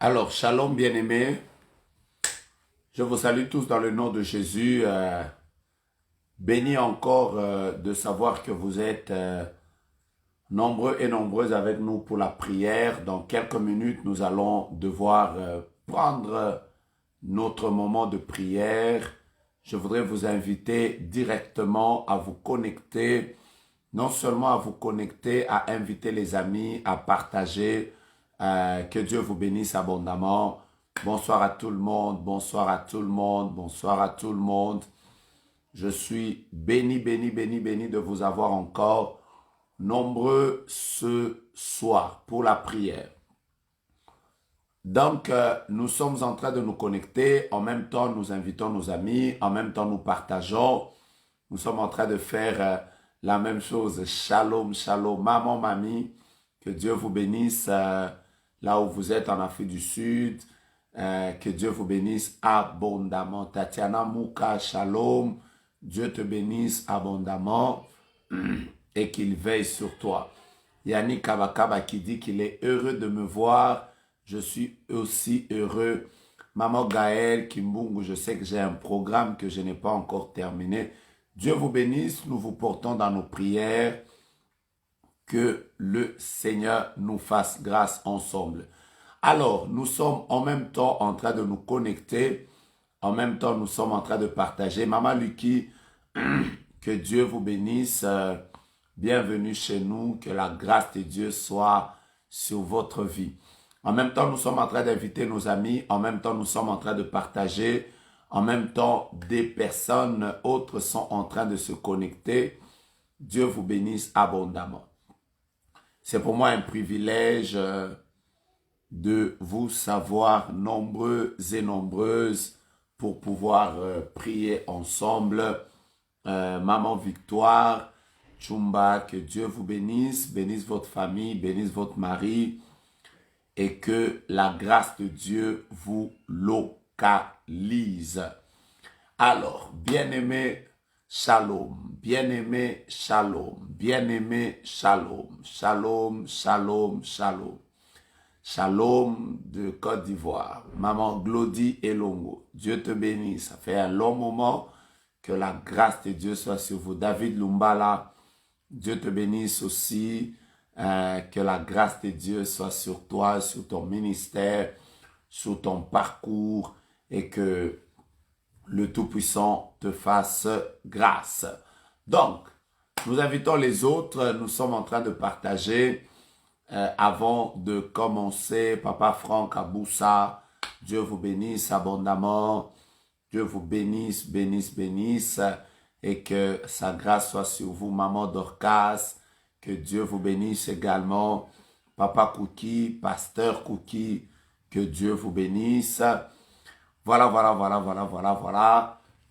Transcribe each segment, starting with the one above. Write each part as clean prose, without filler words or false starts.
Alors, shalom bien-aimés, je vous salue tous dans le nom de Jésus. Béni encore de savoir que vous êtes nombreux et nombreuses avec nous pour la prière. Dans quelques minutes, nous allons devoir prendre notre moment de prière. Je voudrais vous inviter directement à vous connecter, non seulement à vous connecter, à inviter les amis, à partager. Que Dieu vous bénisse abondamment. Bonsoir à tout le monde, bonsoir à tout le monde, bonsoir à tout le monde. Je suis béni, béni, béni, béni de vous avoir encore nombreux ce soir pour la prière. Donc, nous sommes en train de nous connecter. En même temps, nous invitons nos amis. En même temps, nous partageons. Nous sommes en train de faire la même chose. Shalom, shalom. Maman, mamie, que Dieu vous bénisse là où vous êtes en Afrique du Sud. Que Dieu vous bénisse abondamment. Tatiana Mouka, shalom. Dieu te bénisse abondamment et qu'il veille sur toi. Yannick Kabakaba qui dit qu'il est heureux de me voir. Je suis aussi heureux. Maman Gaëlle Kimbungu, je sais que j'ai un programme que je n'ai pas encore terminé. Dieu vous bénisse. Nous vous portons dans nos prières. Que le Seigneur nous fasse grâce ensemble. Alors, nous sommes en même temps en train de nous connecter. En même temps, nous sommes en train de partager. Maman Lucky, que Dieu vous bénisse. Bienvenue chez nous. Que la grâce de Dieu soit sur votre vie. En même temps, nous sommes en train d'inviter nos amis. En même temps, nous sommes en train de partager. En même temps, des personnes autres sont en train de se connecter. Dieu vous bénisse abondamment. C'est pour moi un privilège de vous savoir nombreux et nombreuses pour pouvoir prier ensemble. Maman Victoire, Chumba, que Dieu vous bénisse, bénisse votre famille, bénisse votre mari et que la grâce de Dieu vous localise. Alors, bien-aimé, shalom, bien-aimé, shalom, bien-aimé, shalom, shalom, shalom, shalom. Shalom de Côte d'Ivoire, Maman Glody Elongo, Dieu te bénisse. Ça fait un long moment, que la grâce de Dieu soit sur vous. David Lumbala, Dieu te bénisse aussi. Que la grâce de Dieu soit sur toi, sur ton ministère, sur ton parcours et que le Tout-Puissant te fasse grâce. Donc, nous invitons les autres. Nous sommes en train de partager. Avant de commencer, Papa Franck Aboussa, Dieu vous bénisse abondamment. Dieu vous bénisse, bénisse, bénisse. Et que sa grâce soit sur vous, Maman Dorcas. Que Dieu vous bénisse également. Papa Cookie, Pasteur Cookie. Que Dieu vous bénisse. Voilà.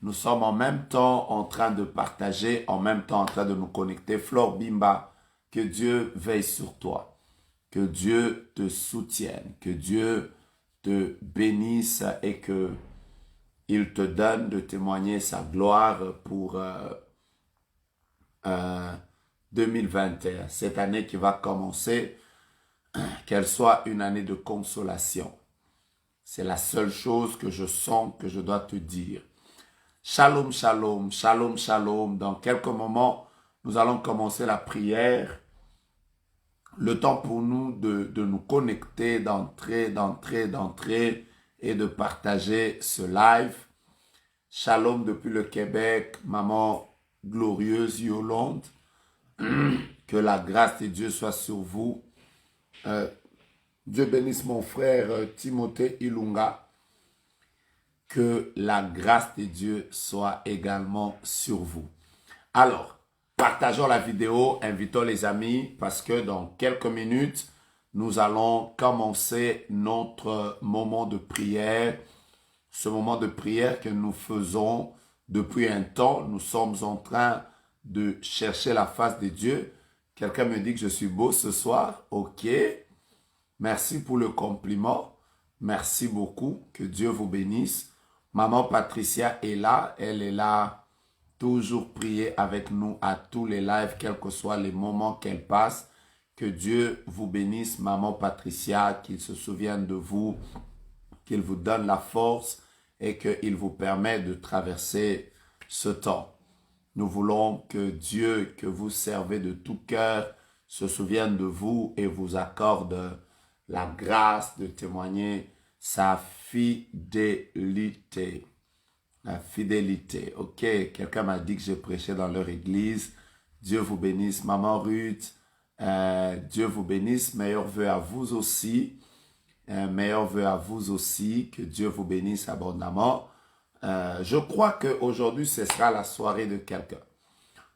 Nous sommes en même temps en train de partager, en même temps en train de nous connecter. Flore Bimba, que Dieu veille sur toi. Que Dieu te soutienne, que Dieu te bénisse et que il te donne de témoigner sa gloire pour 2021. Cette année qui va commencer, qu'elle soit une année de consolation. C'est la seule chose que je sens que je dois te dire. Shalom, shalom, shalom, shalom. Dans quelques moments, nous allons commencer la prière. Le temps pour nous de nous connecter, d'entrer et de partager ce live. Shalom depuis le Québec, Maman glorieuse Yolande. Que la grâce de Dieu soit sur vous. Dieu bénisse mon frère Timothée Ilunga. Que la grâce de Dieu soit également sur vous. Alors, partageons la vidéo, invitons les amis parce que dans quelques minutes, nous allons commencer notre moment de prière. Ce moment de prière que nous faisons depuis un temps. Nous sommes en train de chercher la face de Dieu. Quelqu'un me dit que je suis beau ce soir. Ok. Merci pour le compliment. Merci beaucoup. Que Dieu vous bénisse. Maman Patricia est là. Elle est là. Toujours prier avec nous à tous les lives, quels que soient les moments qu'elle passe, Que Dieu vous bénisse, maman Patricia, qu'il se souvienne de vous, qu'il vous donne la force et qu'il vous permet de traverser ce temps. Nous voulons que Dieu, que vous servez de tout cœur, se souvienne de vous et vous accorde la grâce de témoigner sa fidélité. La fidélité. Ok, quelqu'un m'a dit que j'ai prêché dans leur église. Dieu vous bénisse. Maman Ruth, Dieu vous bénisse. Meilleurs vœux à vous aussi. Meilleurs vœux à vous aussi. Que Dieu vous bénisse abondamment. Je crois qu'aujourd'hui, ce sera la soirée de quelqu'un.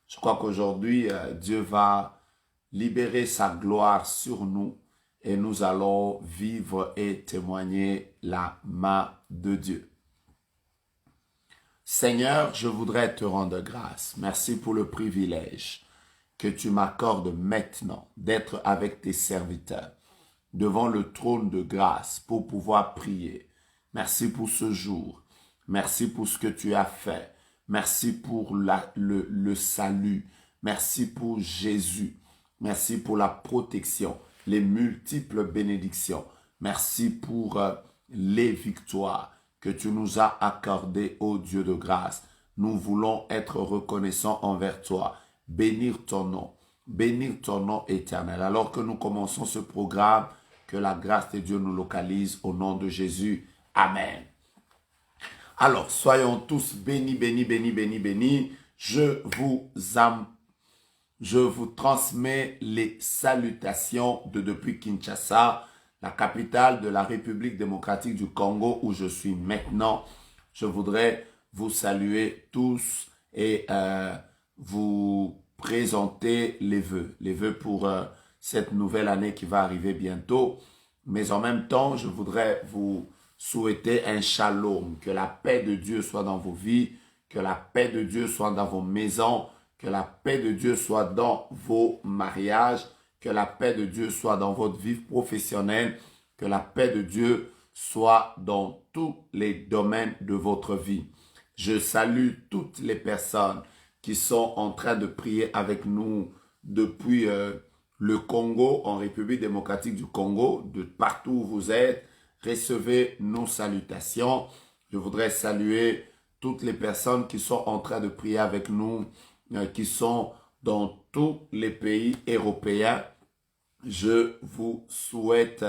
Je crois qu'aujourd'hui, Dieu va libérer sa gloire sur nous et nous allons vivre et témoigner la main de Dieu. Seigneur, je voudrais te rendre grâce. Merci pour le privilège que tu m'accordes maintenant d'être avec tes serviteurs devant le trône de grâce pour pouvoir prier. Merci pour ce jour. Merci pour ce que tu as fait. Merci pour le salut. Merci pour Jésus. Merci pour la protection, les multiples bénédictions. Merci pour les victoires que tu nous as accordées, ô Dieu de grâce. Nous voulons être reconnaissants envers toi. Bénir ton nom éternel. Alors que nous commençons ce programme, que la grâce de Dieu nous localise au nom de Jésus. Amen. Alors, soyons tous bénis, bénis, bénis, bénis, bénis. Je vous transmets les salutations depuis Kinshasa, la capitale de la République démocratique du Congo où je suis maintenant. Je voudrais vous saluer tous et vous présenter les vœux pour cette nouvelle année qui va arriver bientôt. Mais en même temps, je voudrais vous souhaiter un shalom, que la paix de Dieu soit dans vos vies, que la paix de Dieu soit dans vos maisons, que la paix de Dieu soit dans vos mariages, que la paix de Dieu soit dans votre vie professionnelle, que la paix de Dieu soit dans tous les domaines de votre vie. Je salue toutes les personnes qui sont en train de prier avec nous depuis le Congo, en République démocratique du Congo, de partout où vous êtes. Recevez nos salutations. Je voudrais saluer toutes les personnes qui sont en train de prier avec nous, qui sont dans tous les pays européens. Je vous souhaite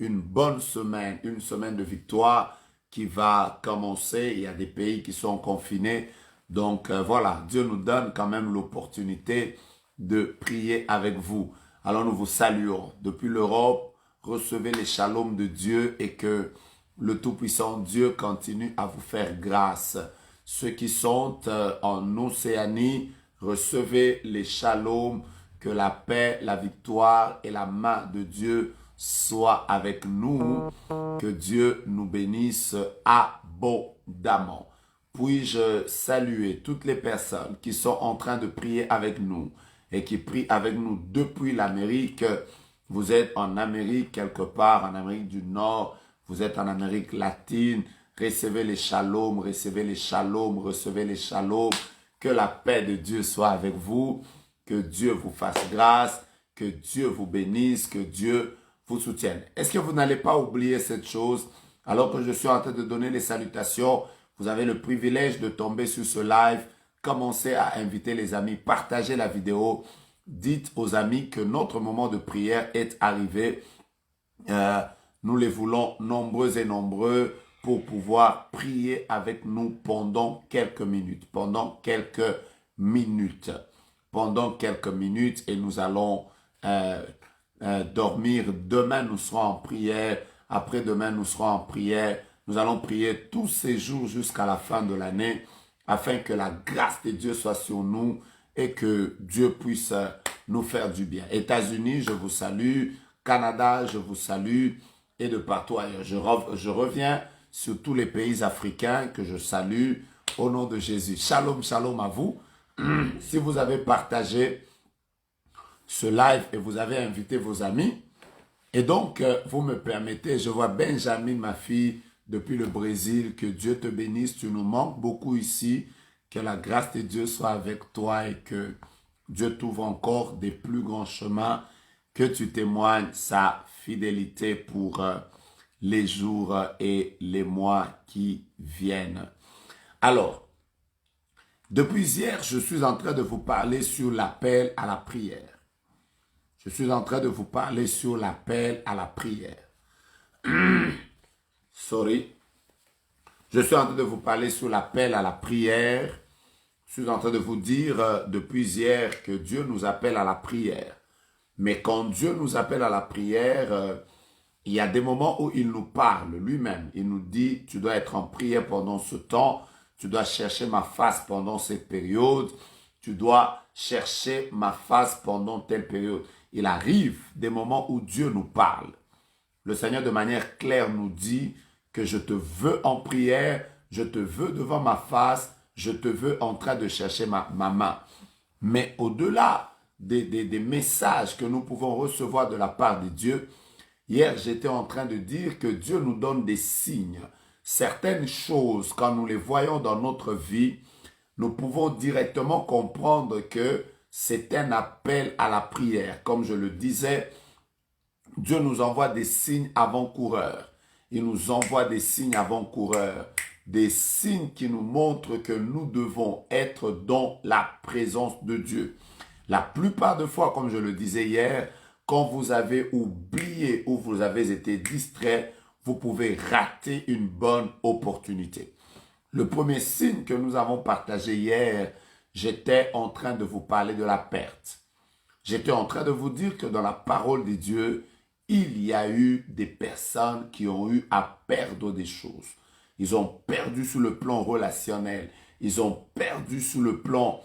une bonne semaine, une semaine de victoire qui va commencer. Il y a des pays qui sont confinés. Donc voilà, Dieu nous donne quand même l'opportunité de prier avec vous. Alors nous vous saluons depuis l'Europe. Recevez les shalom de Dieu et que le Tout-Puissant Dieu continue à vous faire grâce. Ceux qui sont en Océanie, recevez les shalom, que la paix, la victoire et la main de Dieu soient avec nous. Que Dieu nous bénisse abondamment. Puis-je saluer toutes les personnes qui sont en train de prier avec nous et qui prient avec nous depuis l'Amérique. Vous êtes en Amérique quelque part, en Amérique du Nord, vous êtes en Amérique latine, recevez les shalom, recevez les shalom, recevez les shalom. Que la paix de Dieu soit avec vous, que Dieu vous fasse grâce, que Dieu vous bénisse, que Dieu vous soutienne. Est-ce que vous n'allez pas oublier cette chose? Alors que je suis en train de donner les salutations, vous avez le privilège de tomber sur ce live. Commencez à inviter les amis, partagez la vidéo. Dites aux amis que notre moment de prière est arrivé. Nous les voulons nombreux et nombreux pour pouvoir prier avec nous pendant quelques minutes. Pendant quelques minutes. Et nous allons dormir. Demain, nous serons en prière. Après-demain, nous serons en prière. Nous allons prier tous ces jours jusqu'à la fin de l'année afin que la grâce de Dieu soit sur nous et que Dieu puisse nous faire du bien. États-Unis, je vous salue. Canada, je vous salue. Et de partout ailleurs. Je reviens sur tous les pays africains que je salue au nom de Jésus. Shalom, shalom à vous. Si vous avez partagé ce live et vous avez invité vos amis, et donc vous me permettez, je vois Benjamin, ma fille, depuis le Brésil, que Dieu te bénisse, tu nous manques beaucoup ici, que la grâce de Dieu soit avec toi et que Dieu t'ouvre encore des plus grands chemins que tu témoignes sa fidélité pour les jours et les mois qui viennent. Alors, depuis hier, je suis en train de vous parler sur l'appel à la prière. Je suis en train de vous parler sur l'appel à la prière. Sorry. Je suis en train de vous parler sur l'appel à la prière. Je suis en train de vous dire depuis hier que Dieu nous appelle à la prière. Mais quand Dieu nous appelle à la prière, il y a des moments où il nous parle lui-même. Il nous dit, tu dois être en prière pendant ce temps. Tu dois chercher ma face pendant cette période. Tu dois chercher ma face pendant telle période. Il arrive des moments où Dieu nous parle. Le Seigneur de manière claire nous dit que je te veux en prière, je te veux devant ma face, je te veux en train de chercher ma main. Mais au-delà des messages que nous pouvons recevoir de la part de Dieu, hier j'étais en train de dire que Dieu nous donne des signes. Certaines choses, quand nous les voyons dans notre vie, nous pouvons directement comprendre que c'est un appel à la prière. Comme je le disais, Dieu nous envoie des signes avant-coureurs. Il nous envoie des signes avant-coureurs. Des signes qui nous montrent que nous devons être dans la présence de Dieu. La plupart des fois, comme je le disais hier, quand vous avez oublié ou vous avez été distrait, vous pouvez rater une bonne opportunité. Le premier signe que nous avons partagé hier, j'étais en train de vous parler de la perte. J'étais en train de vous dire que dans la parole de Dieu, il y a eu des personnes qui ont eu à perdre des choses. Ils ont perdu sur le plan relationnel. Ils ont perdu sur le plan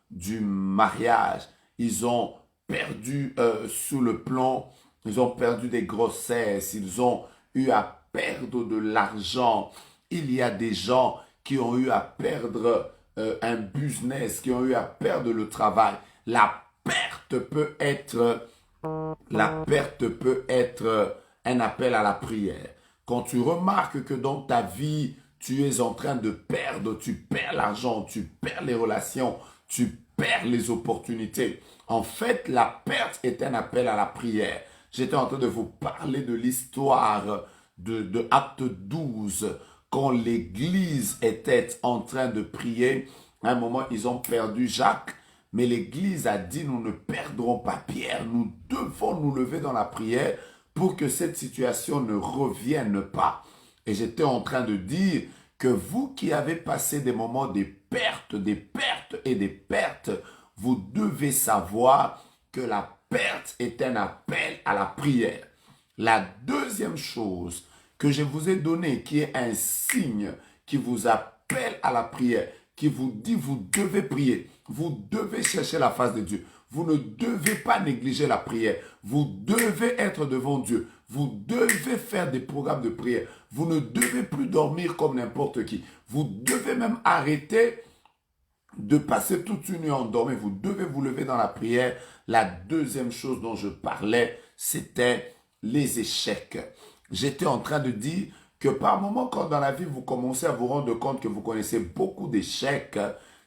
du mariage. Ils ont perdu sur le plan, ils ont perdu des grossesses. Ils ont eu à perdre de l'argent. Il y a des gens qui ont eu à perdre un business, qui ont eu à perdre le travail. La perte peut être un appel à la prière. Quand tu remarques que dans ta vie, tu es en train de perdre, tu perds l'argent, tu perds les relations, tu perds les opportunités. En fait, la perte est un appel à la prière. J'étais en train de vous parler de l'histoire de Acte 12, quand l'église était en train de prier. À un moment, ils ont perdu Jacques. Mais l'Église a dit, nous ne perdrons pas Pierre. Nous devons nous lever dans la prière pour que cette situation ne revienne pas. Et j'étais en train de dire que vous qui avez passé des moments de pertes et des pertes, vous devez savoir que la perte est un appel à la prière. La deuxième chose que je vous ai donnée, qui est un signe qui vous appelle à la prière, qui vous dit vous devez prier, vous devez chercher la face de Dieu. Vous ne devez pas négliger la prière. Vous devez être devant Dieu. Vous devez faire des programmes de prière. Vous ne devez plus dormir comme n'importe qui. Vous devez même arrêter de passer toute une nuit endormi. Vous devez vous lever dans la prière. La deuxième chose dont je parlais, c'était les échecs. J'étais en train de dire que par moment, quand dans la vie, vous commencez à vous rendre compte que vous connaissez beaucoup d'échecs,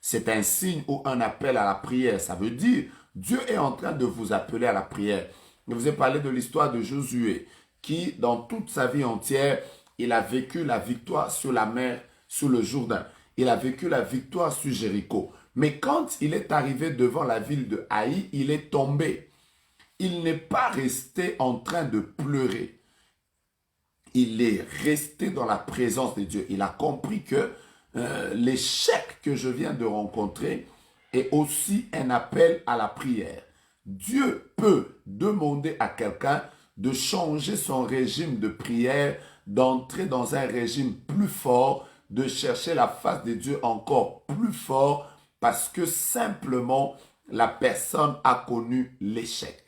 c'est un signe ou un appel à la prière. Ça veut dire, Dieu est en train de vous appeler à la prière. Je vous ai parlé de l'histoire de Josué, qui, dans toute sa vie entière, il a vécu la victoire sur la mer, sur le Jourdain. Il a vécu la victoire sur Jéricho. Mais quand il est arrivé devant la ville de Haï, il est tombé. Il n'est pas resté en train de pleurer. Il est resté dans la présence de Dieu. Il a compris que l'échec que je viens de rencontrer est aussi un appel à la prière. Dieu peut demander à quelqu'un de changer son régime de prière, d'entrer dans un régime plus fort, de chercher la face de Dieu encore plus fort, parce que simplement la personne a connu l'échec.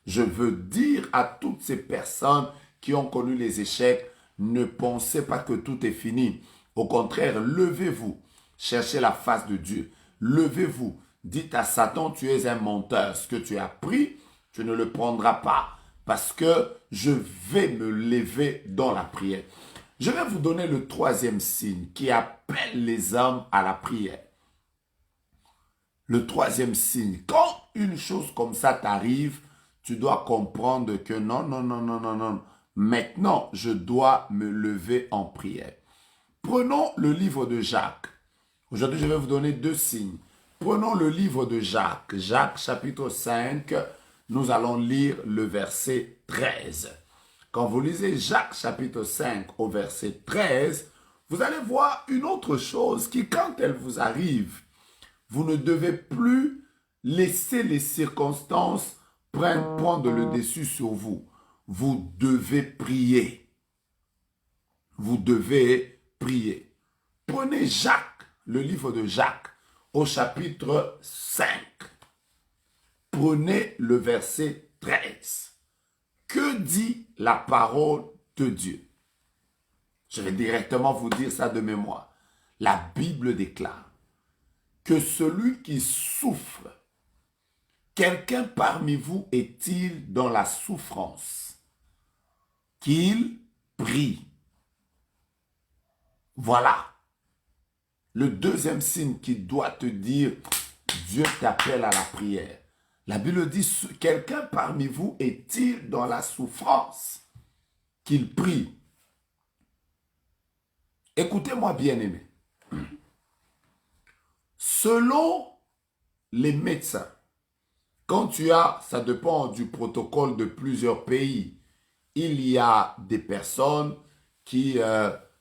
Je veux dire à toutes ces personnes qui ont connu les échecs, ne pensez pas que tout est fini. Au contraire, levez-vous, cherchez la face de Dieu. Levez-vous, dites à Satan, tu es un menteur. Ce que tu as pris, tu ne le prendras pas parce que je vais me lever dans la prière. Je vais vous donner le troisième signe qui appelle les hommes à la prière. Le troisième signe, quand une chose comme ça t'arrive, tu dois comprendre que non, non, non, non, non, non. Maintenant, je dois me lever en prière. Prenons le livre de Jacques. Aujourd'hui, je vais vous donner 2 signes. Prenons le livre de Jacques. Jacques chapitre 5, nous allons lire le verset 13. Quand vous lisez Jacques chapitre 5 au verset 13, vous allez voir une autre chose qui, quand elle vous arrive, vous ne devez plus laisser les circonstances prendre le dessus sur vous. Vous devez prier. Vous devez prier. Prenez Jacques, le livre de Jacques, au chapitre 5. Prenez le verset 13. Que dit la parole de Dieu? Je vais directement vous dire ça de mémoire. La Bible déclare que celui qui souffre, quelqu'un parmi vous est-il dans la souffrance? Qu'il prie. Voilà le deuxième signe qui doit te dire Dieu t'appelle à la prière. La Bible dit quelqu'un parmi vous est-il dans la souffrance? Qu'il prie. Écoutez-moi bien aimé. Selon les médecins, quand tu as, ça dépend du protocole de plusieurs pays, il y a des personnes qui,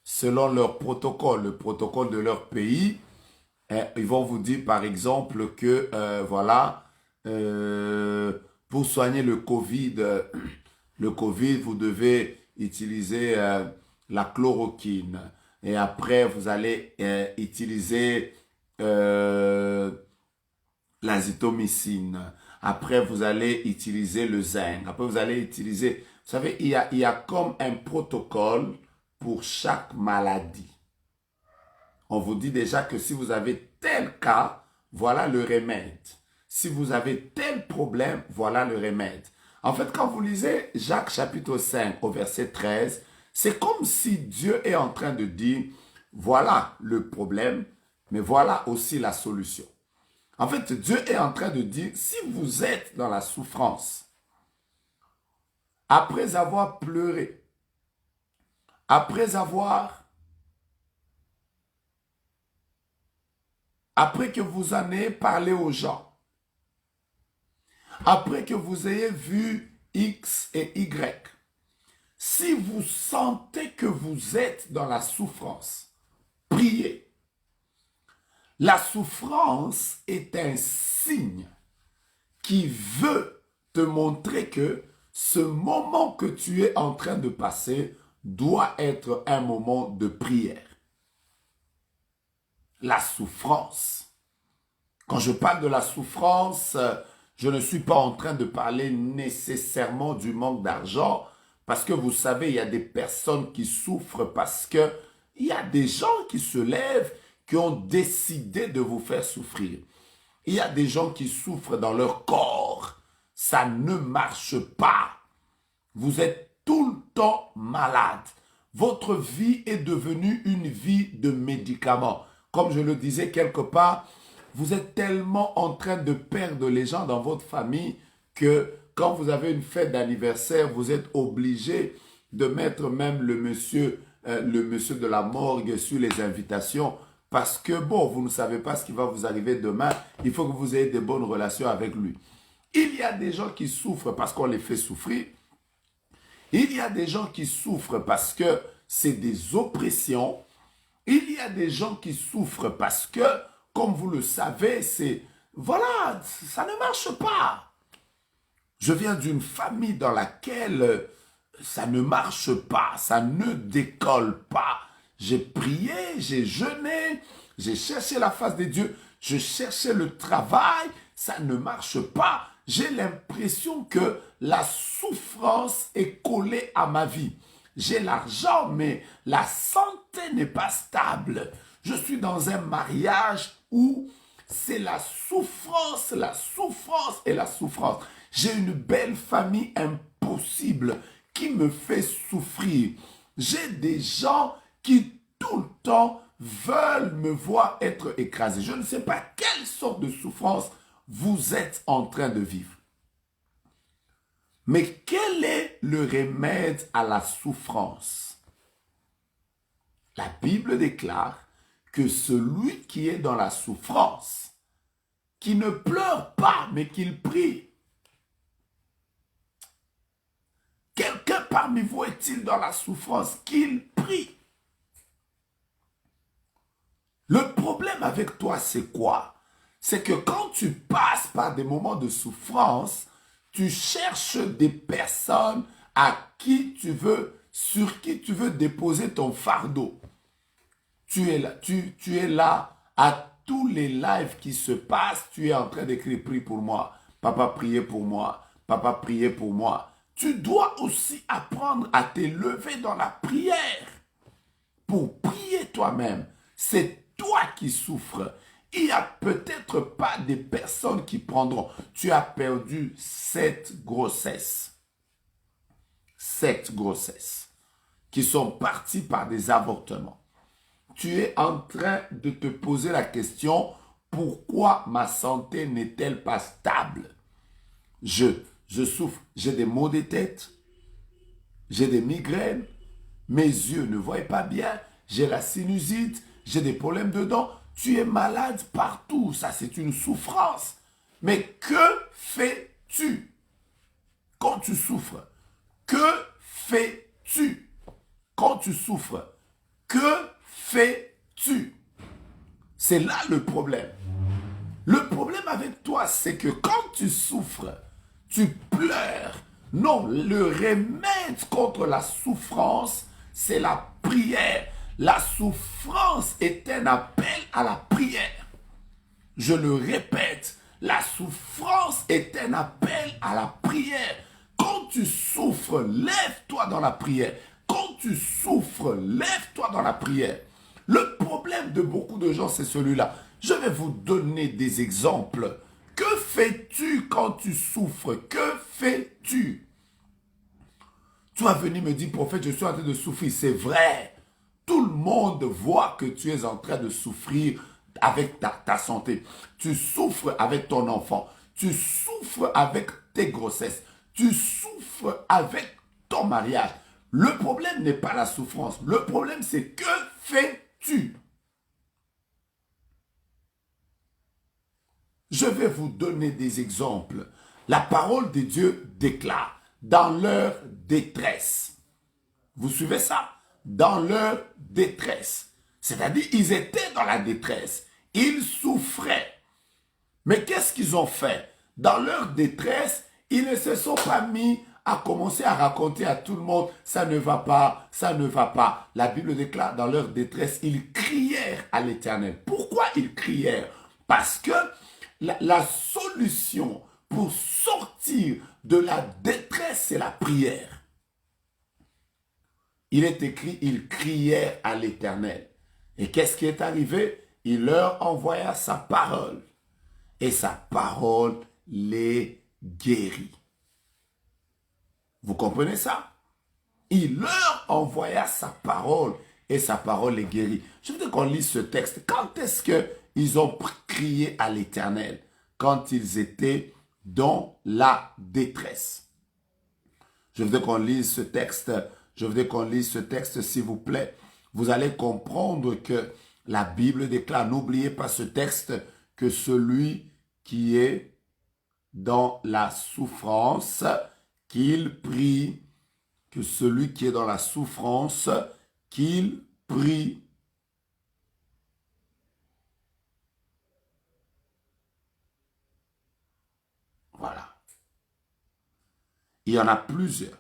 selon leur protocole, le protocole de leur pays, ils vont vous dire par exemple que, voilà, pour soigner le Covid, vous devez utiliser la chloroquine. Et après, vous allez utiliser l'azithromycine. Après, vous allez utiliser le zinc. Après, vous allez utiliser... Vous savez, il y a comme un protocole pour chaque maladie. On vous dit déjà que si vous avez tel cas, voilà le remède. Si vous avez tel problème, voilà le remède. En fait, quand vous lisez Jacques chapitre 5 au verset 13, c'est comme si Dieu est en train de dire, voilà le problème, mais voilà aussi la solution. En fait, Dieu est en train de dire, si vous êtes dans la souffrance, après avoir pleuré, après que vous en ayez parlé aux gens, après que vous ayez vu X et Y, si vous sentez que vous êtes dans la souffrance, priez. La souffrance est un signe qui veut te montrer que ce moment que tu es en train de passer doit être un moment de prière. La souffrance. Quand je parle de la souffrance, je ne suis pas en train de parler nécessairement du manque d'argent, parce que vous savez, il y a des personnes qui souffrent parce que il y a des gens qui se lèvent, qui ont décidé de vous faire souffrir. Il y a des gens qui souffrent dans leur corps. Ça ne marche pas. Vous êtes tout le temps malade. Votre vie est devenue une vie de médicaments. Comme je le disais quelque part, vous êtes tellement en train de perdre les gens dans votre famille que quand vous avez une fête d'anniversaire, vous êtes obligé de mettre même le monsieur de la morgue sur les invitations parce que, bon, vous ne savez pas ce qui va vous arriver demain. Il faut que vous ayez de bonnes relations avec lui. Il y a des gens qui souffrent parce qu'on les fait souffrir. Il y a des gens qui souffrent parce que c'est des oppressions. Il y a des gens qui souffrent parce que, comme vous le savez, c'est... Voilà, ça ne marche pas. Je viens d'une famille dans laquelle ça ne marche pas, ça ne décolle pas. J'ai prié, j'ai jeûné, j'ai cherché la face de Dieu, je cherchais le travail, ça ne marche pas. J'ai l'impression que la souffrance est collée à ma vie. J'ai l'argent, mais la santé n'est pas stable. Je suis dans un mariage où c'est la souffrance et la souffrance. J'ai une belle famille impossible qui me fait souffrir. J'ai des gens qui tout le temps veulent me voir être écrasé. Je ne sais pas quelle sorte de souffrance vous êtes en train de vivre. Mais quel est le remède à la souffrance? La Bible déclare que celui qui est dans la souffrance, qui ne pleure pas, mais qu'il prie. Quelqu'un parmi vous est-il dans la souffrance? Qu'il prie. Le problème avec toi, c'est quoi? C'est que quand tu passes par des moments de souffrance, tu cherches des personnes sur qui tu veux déposer ton fardeau. Tu es là à tous les lives qui se passent, tu es en train d'écrire, prie pour moi, papa priez pour moi, papa priez pour moi. Tu dois aussi apprendre à t'élever dans la prière pour prier toi-même. C'est toi qui souffres. Il n'y a peut-être pas des personnes qui prendront. Tu as perdu 7 grossesses. 7 grossesses qui sont parties par des avortements. Tu es en train de te poser la question, pourquoi ma santé n'est-elle pas stable? Je souffre, j'ai des maux de tête, j'ai des migraines, mes yeux ne voient pas bien, j'ai la sinusite, j'ai des problèmes de dents. Tu es malade partout, ça c'est une souffrance. Mais que fais-tu quand tu souffres? Que fais-tu quand tu souffres? Que fais-tu? C'est là le problème. Le problème avec toi, c'est que quand tu souffres, tu pleures. Non, le remède contre la souffrance, c'est la prière. La souffrance est un appel à la prière. Je le répète, la souffrance est un appel à la prière. Quand tu souffres, lève-toi dans la prière. Quand tu souffres, lève-toi dans la prière. Le problème de beaucoup de gens, c'est celui-là. Je vais vous donner des exemples. Que fais-tu quand tu souffres? Que fais-tu? Tu vas venir me dire, prophète, je suis en train de souffrir. C'est vrai. Tout le monde voit que tu es en train de souffrir avec ta santé. Tu souffres avec ton enfant. Tu souffres avec tes grossesses. Tu souffres avec ton mariage. Le problème n'est pas la souffrance. Le problème, c'est que fais-tu? Je vais vous donner des exemples. La parole de Dieu déclare, dans leur détresse. Vous suivez ça? Dans leur détresse. C'est-à-dire, ils étaient dans la détresse. Ils souffraient. Mais qu'est-ce qu'ils ont fait? Dans leur détresse, ils ne se sont pas mis à commencer à raconter à tout le monde, ça ne va pas, ça ne va pas. La Bible déclare, dans leur détresse, ils crièrent à l'Éternel. Pourquoi ils crièrent? Parce que la solution pour sortir de la détresse, c'est la prière. Il est écrit, ils crièrent à l'Éternel. Et qu'est-ce qui est arrivé? Il leur envoya sa parole. Et sa parole les guérit. Vous comprenez ça? Il leur envoya sa parole et sa parole les guérit. Je voudrais qu'on lise ce texte. Quand est-ce qu'ils ont crié à l'Éternel? Quand ils étaient dans la détresse. Je voudrais qu'on lise ce texte. Je voudrais qu'on lise ce texte, s'il vous plaît. Vous allez comprendre que la Bible déclare, n'oubliez pas ce texte, que celui qui est dans la souffrance, qu'il prie, que celui qui est dans la souffrance, qu'il prie. Voilà. Il y en a plusieurs.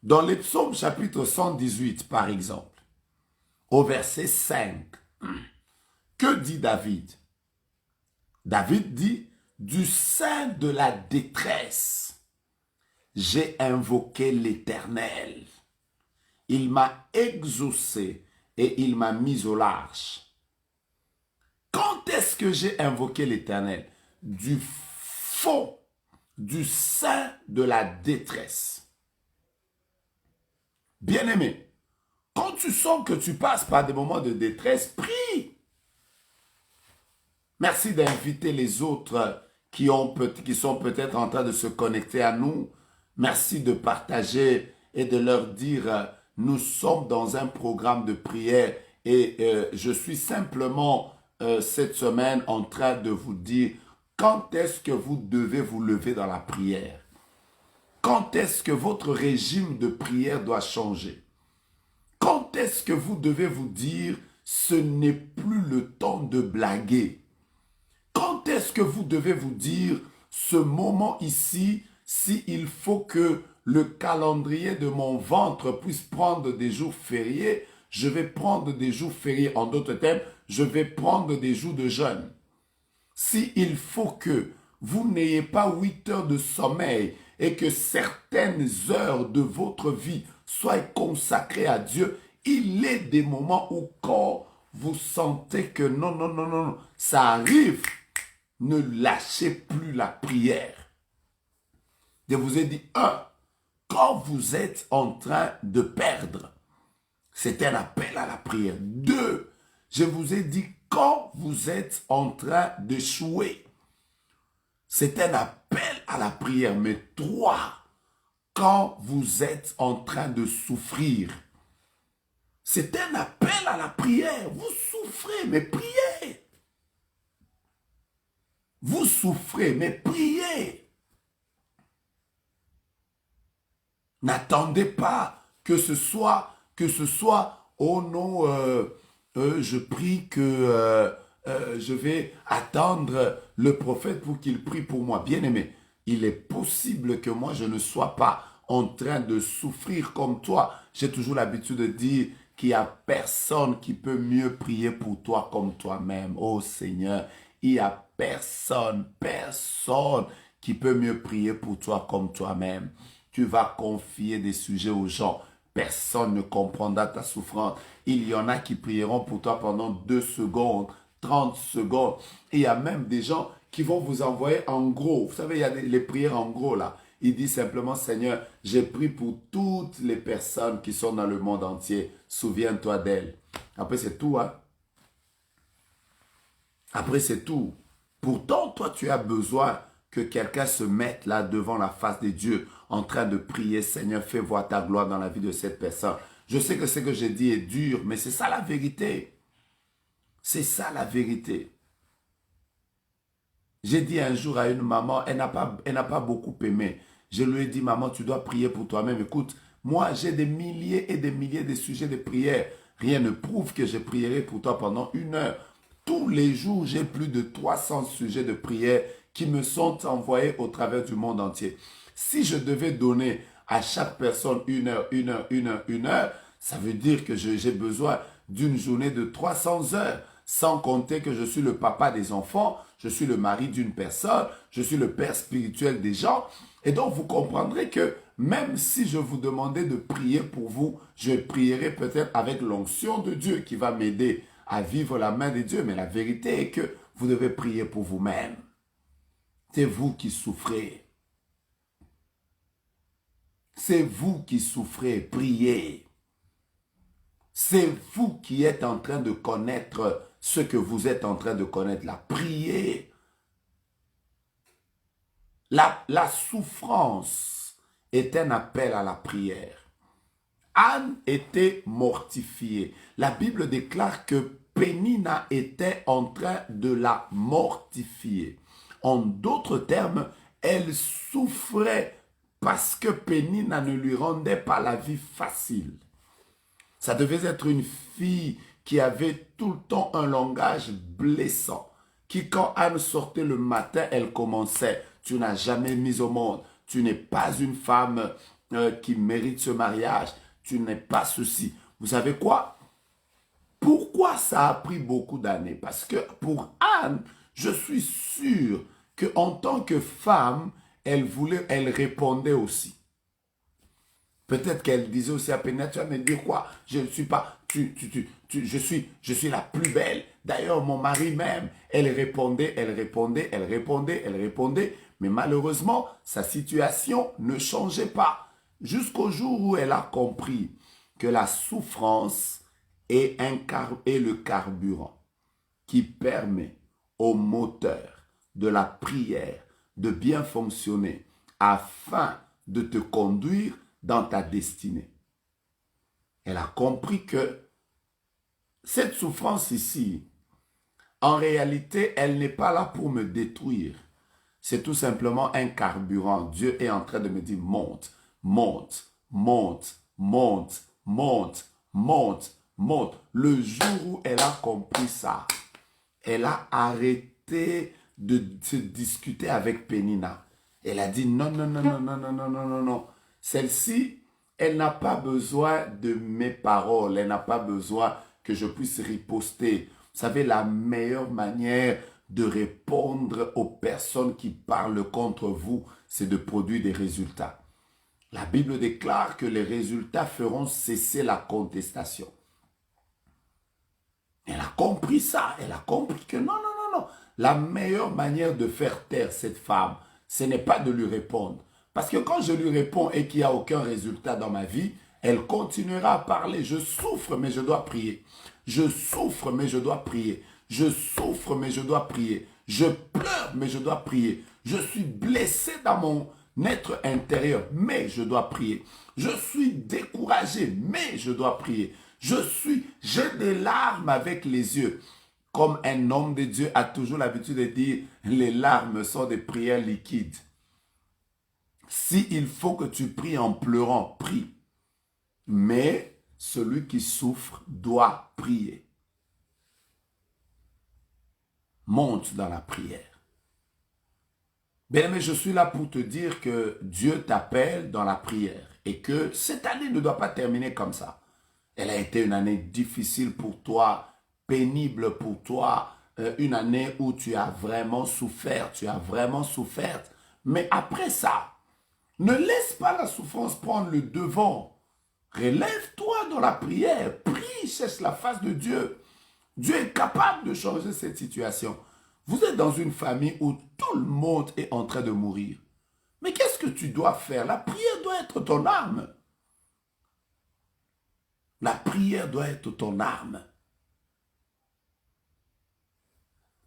Dans les psaumes chapitre 118, par exemple, au verset 5, que dit David? David dit, du sein de la détresse, j'ai invoqué l'Éternel. Il m'a exaucé et il m'a mis au large. Quand est-ce que j'ai invoqué l'Éternel? Du fond, du sein de la détresse. Bien-aimé, quand tu sens que tu passes par des moments de détresse, prie. Merci d'inviter les autres qui sont peut-être en train de se connecter à nous. Merci de partager et de leur dire, nous sommes dans un programme de prière et je suis simplement cette semaine en train de vous dire quand est-ce que vous devez vous lever dans la prière. Quand est-ce que votre régime de prière doit changer? Quand est-ce que vous devez vous dire, ce n'est plus le temps de blaguer? Quand est-ce que vous devez vous dire, ce moment ici, s'il faut que le calendrier de mon ventre puisse prendre des jours fériés, je vais prendre des jours fériés. En d'autres termes, je vais prendre des jours de jeûne. S'il faut que vous n'ayez pas 8 heures de sommeil et que certaines heures de votre vie soient consacrées à Dieu, il est des moments où quand vous sentez que non, non, non, non, ça arrive, ne lâchez plus la prière. Je vous ai dit, quand vous êtes en train de perdre, c'est un appel à la prière. 2, je vous ai dit, quand vous êtes en train d'échouer, c'est un appel à la prière. Mais 3, quand vous êtes en train de souffrir, c'est un appel à la prière. Vous souffrez, mais priez. Vous souffrez, mais priez. N'attendez pas que ce soit, oh non, je prie que je vais attendre le prophète pour qu'il prie pour moi. Bien-aimé, il est possible que moi je ne sois pas en train de souffrir comme toi. J'ai toujours l'habitude de dire qu'il n'y a personne qui peut mieux prier pour toi comme toi-même. Oh Seigneur, il n'y a personne qui peut mieux prier pour toi comme toi-même. Tu vas confier des sujets aux gens. Personne ne comprendra ta souffrance. Il y en a qui prieront pour toi pendant 2 secondes, 30 secondes. Et il y a même des gens qui vont vous envoyer en gros. Vous savez, il y a les prières en gros là. Il dit simplement, Seigneur, j'ai prié pour toutes les personnes qui sont dans le monde entier. Souviens-toi d'elles. Après, c'est tout, hein. Après, c'est tout. Pourtant, toi, tu as besoin que quelqu'un se mette là devant la face de Dieu en train de prier, Seigneur, fais voir ta gloire dans la vie de cette personne. Je sais que ce que j'ai dit est dur, mais c'est ça la vérité. C'est ça la vérité. J'ai dit un jour à une maman, elle n'a pas beaucoup aimé. Je lui ai dit, maman, tu dois prier pour toi-même. Écoute, moi, j'ai des milliers et des milliers de sujets de prière. Rien ne prouve que je prierai pour toi pendant 1 heure. Tous les jours, j'ai plus de 300 sujets de prière qui me sont envoyés au travers du monde entier. Si je devais donner à chaque personne 1 heure, 1 heure, 1 heure, 1 heure, ça veut dire que j'ai besoin d'une journée de 300 heures. Sans compter que je suis le papa des enfants, je suis le mari d'une personne, je suis le père spirituel des gens. Et donc, vous comprendrez que même si je vous demandais de prier pour vous, je prierai peut-être avec l'onction de Dieu qui va m'aider à vivre la main de Dieu. Mais la vérité est que vous devez prier pour vous-même. C'est vous qui souffrez. C'est vous qui souffrez. Priez. C'est vous qui êtes en train de connaître ce que vous êtes en train de connaître là. Priez. La souffrance est un appel à la prière. Anne était mortifiée. La Bible déclare que Pénina était en train de la mortifier. En d'autres termes, elle souffrait parce que Pénina ne lui rendait pas la vie facile. Ça devait être une fille qui avait tout le temps un langage blessant. Qui, quand Anne sortait le matin, elle commençait. Tu n'as jamais mis au monde. Tu n'es pas une femme qui mérite ce mariage. Tu n'es pas ceci. Vous savez quoi? Pourquoi ça a pris beaucoup d'années? Parce que pour Anne, je suis sûr qu'en tant que femme, elle répondait aussi. Peut-être qu'elle disait aussi à Pénina, tu vas me dire quoi? Je ne suis pas, je suis la plus belle. D'ailleurs, mon mari même, elle répondait. Mais malheureusement, sa situation ne changeait pas. Jusqu'au jour où elle a compris que la souffrance est le carburant qui permet au moteur de la prière de bien fonctionner afin de te conduire dans ta destinée. Elle a compris que cette souffrance ici, en réalité, elle n'est pas là pour me détruire. C'est tout simplement un carburant. Dieu est en train de me dire, monte, monte, monte, monte, monte, monte, monte. Le jour où elle a compris ça, elle a arrêté de se discuter avec Pénina. Elle a dit, non, non, non, non, non, non, non, non, non, non. Celle-ci, elle n'a pas besoin de mes paroles. Elle n'a pas besoin que je puisse riposter. Vous savez, la meilleure manière de répondre aux personnes qui parlent contre vous, c'est de produire des résultats. La Bible déclare que les résultats feront cesser la contestation. Elle a compris ça. Elle a compris que non, non, non, non. La meilleure manière de faire taire cette femme, ce n'est pas de lui répondre. Parce que quand je lui réponds et qu'il n'y a aucun résultat dans ma vie, elle continuera à parler. Je souffre, mais je dois prier. Je souffre, mais je dois prier. Je souffre, mais je dois prier. Je pleure, mais je dois prier. Je suis blessé dans mon être intérieur, mais je dois prier. Je suis découragé, mais je dois prier. J'ai des larmes avec les yeux. Comme un homme de Dieu a toujours l'habitude de dire, les larmes sont des prières liquides. S'il faut que tu pries en pleurant, prie. Mais celui qui souffre doit prier. Monte dans la prière. Bien, mais je suis là pour te dire que Dieu t'appelle dans la prière et que cette année ne doit pas terminer comme ça. Elle a été une année difficile pour toi, pénible pour toi, une année où tu as vraiment souffert, Mais après ça, ne laisse pas la souffrance prendre le devant. Relève-toi dans la prière, prie, cherche la face de Dieu. Dieu est capable de changer cette situation. Vous êtes dans une famille où tout le monde est en train de mourir. Mais qu'est-ce que tu dois faire? La prière doit être ton arme. La prière doit être ton arme.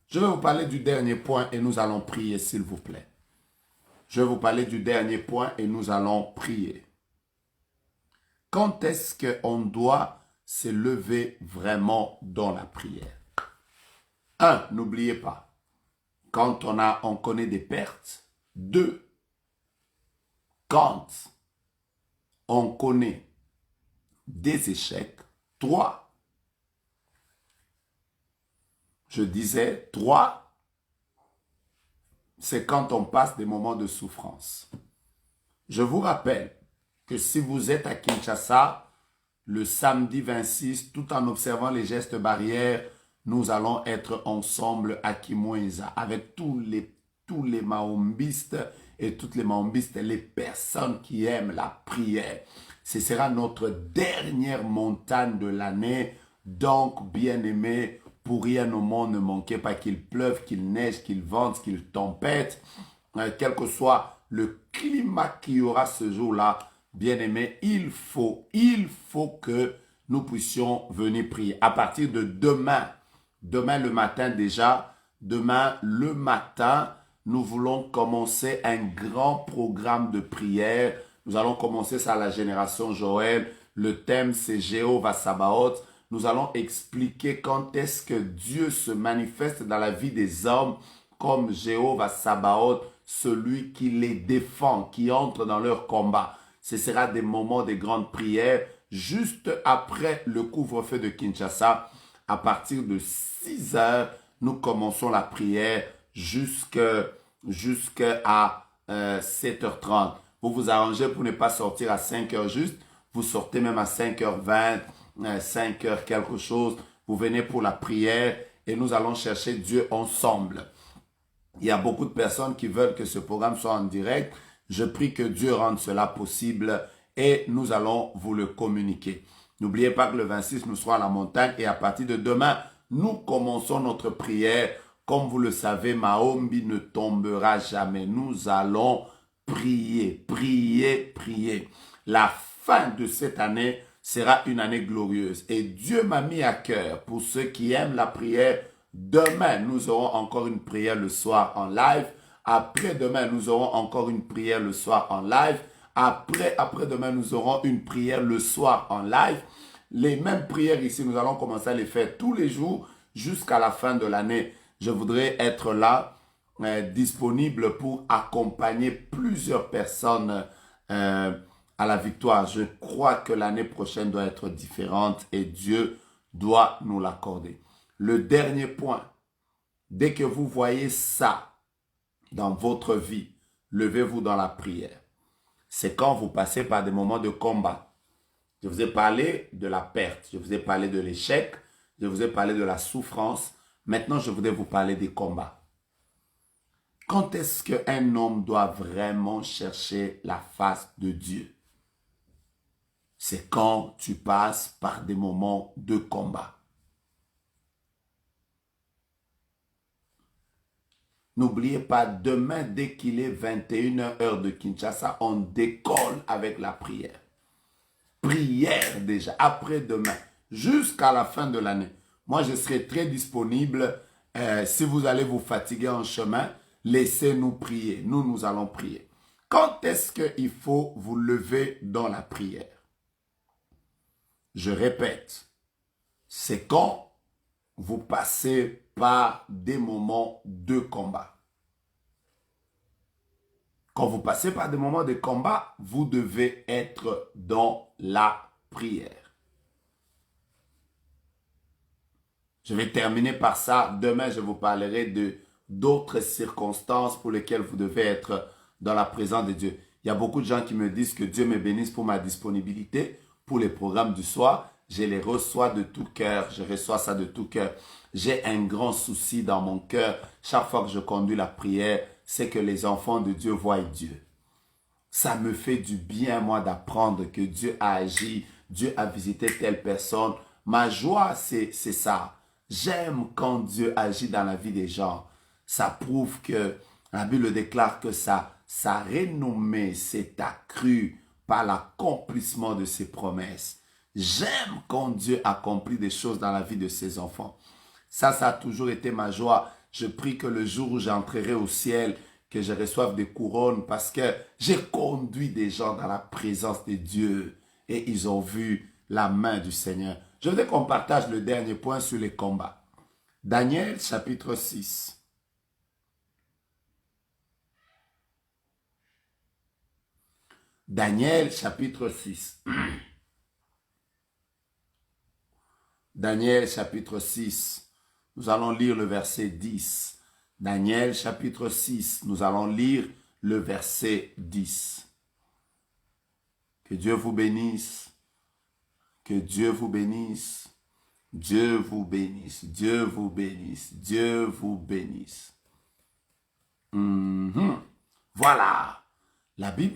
Je vais vous parler du dernier point et nous allons prier, s'il vous plaît. Je vais vous parler du dernier point et nous allons prier. Quand est-ce qu'on doit se lever vraiment dans la prière? 1. N'oubliez pas, quand on connaît des pertes. 2. Quand on connaît des échecs. 3. Je disais 3, c'est quand on passe des moments de souffrance. Je vous rappelle que si vous êtes à Kinshasa, le samedi 26, tout en observant les gestes barrières, nous allons être ensemble à Kimoïsa avec tous les mahombistes et toutes les mahombistes, les personnes qui aiment la prière. Ce sera notre dernière montagne de l'année. Donc, bien-aimés, pour rien au monde, ne manquez pas qu'il pleuve, qu'il neige, qu'il vente, qu'il tempête. Quel que soit le climat qu'il y aura ce jour-là, bien-aimés, il faut que nous puissions venir prier. À partir de demain le matin déjà, demain le matin, nous voulons commencer un grand programme de prière. Nous allons commencer ça à la génération Joël. Le thème, c'est Jéhovah Sabaoth. Nous allons expliquer quand est-ce que Dieu se manifeste dans la vie des hommes comme Jéhovah Sabaoth, celui qui les défend, qui entre dans leur combat. Ce sera des moments de grande prière juste après le couvre-feu de Kinshasa. À partir de 6 heures, nous commençons la prière jusqu'à 7h30. Vous vous arrangez pour ne pas sortir à 5h juste. Vous sortez même à 5h20, 5h quelque chose. Vous venez pour la prière et nous allons chercher Dieu ensemble. Il y a beaucoup de personnes qui veulent que ce programme soit en direct. Je prie que Dieu rende cela possible et nous allons vous le communiquer. N'oubliez pas que le 26, nous serons à la montagne et à partir de demain, nous commençons notre prière. Comme vous le savez, Mahombi ne tombera jamais. Nous allons prier, prier, prier. La fin de cette année sera une année glorieuse. Et Dieu m'a mis à cœur, pour ceux qui aiment la prière, Demain, nous aurons encore une prière le soir en live. Après-demain, nous aurons encore une prière le soir en live. Après-demain, nous aurons une prière le soir en live. Les mêmes prières ici, nous allons commencer à les faire tous les jours jusqu'à la fin de l'année. Je voudrais être là, disponible pour accompagner plusieurs personnes à la victoire. Je crois que l'année prochaine doit être différente et Dieu doit nous l'accorder. Le dernier point, dès que vous voyez ça dans votre vie, levez-vous dans la prière. C'est quand vous passez par des moments de combat. Je vous ai parlé de la perte, je vous ai parlé de l'échec, je vous ai parlé de la souffrance. Maintenant, je voudrais vous parler des combats. Quand est-ce qu'un homme doit vraiment chercher la face de Dieu? C'est quand tu passes par des moments de combat. N'oubliez pas, demain, dès qu'il est 21h heure de Kinshasa, on décolle avec la prière. Prière déjà, après-demain, jusqu'à la fin de l'année. Moi, je serai très disponible. Si vous allez vous fatiguer en chemin, laissez-nous prier. Nous allons prier. Quand est-ce qu'il faut vous lever dans la prière? Je répète, c'est quand vous passez par des moments de combat. Quand vous passez par des moments de combat, vous devez être dans la prière. Je vais terminer par ça. Demain, je vous parlerai de d'autres circonstances pour lesquelles vous devez être dans la présence de Dieu. Il y a beaucoup de gens qui me disent que Dieu me bénisse pour ma disponibilité, pour les programmes du soir. Je les reçois de tout cœur. Je reçois ça de tout cœur. J'ai un grand souci dans mon cœur. Chaque fois que je conduis la prière, c'est que les enfants de Dieu voient Dieu. Ça me fait du bien, moi, d'apprendre que Dieu a agi, Dieu a visité telle personne. Ma joie, c'est ça. J'aime quand Dieu agit dans la vie des gens. Ça prouve que la Bible déclare que sa renommée s'est accrue par l'accomplissement de ses promesses. J'aime quand Dieu accomplit des choses dans la vie de ses enfants. Ça a toujours été ma joie. Je prie que le jour où j'entrerai au ciel, que je reçoive des couronnes parce que j'ai conduit des gens dans la présence de Dieu et ils ont vu la main du Seigneur. Je voudrais qu'on partage le dernier point sur les combats. Daniel chapitre 6. Daniel chapitre 6. Daniel chapitre 6. Nous allons lire le verset 10. Daniel chapitre 6. Nous allons lire le verset 10. Que Dieu vous bénisse. Que Dieu vous bénisse. Dieu vous bénisse. Dieu vous bénisse. Dieu vous bénisse. Voilà. La Bible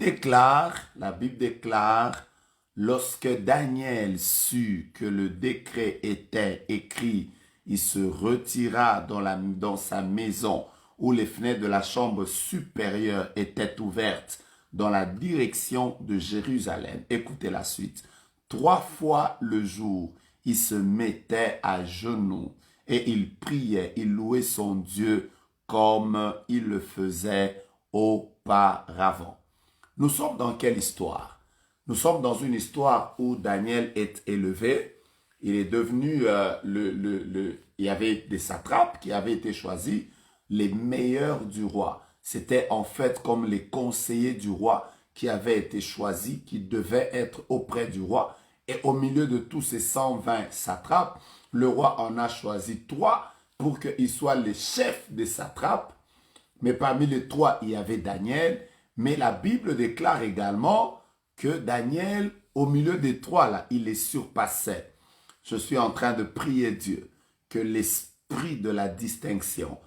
déclare, lorsque Daniel sut que le décret était écrit, il se retira dans sa maison où les fenêtres de la chambre supérieure étaient ouvertes dans la direction de Jérusalem. Écoutez la suite. 3 fois le jour, il se mettait à genoux et il priait, il louait son Dieu comme il le faisait auparavant. Nous sommes dans quelle histoire? Nous sommes dans une histoire où Daniel est élevé. Il est devenu, il y avait des satrapes qui avaient été choisis, les meilleurs du roi. C'était en fait comme les conseillers du roi qui avaient été choisis, qui devaient être auprès du roi. Et au milieu de tous ces 120 satrapes, le roi en a choisi 3 pour qu'ils soient les chefs des satrapes. Mais parmi les 3, il y avait Daniel. Mais la Bible déclare également que Daniel, au milieu des 3, là, il les surpassait. Je suis en train de prier Dieu que l'esprit de la distinction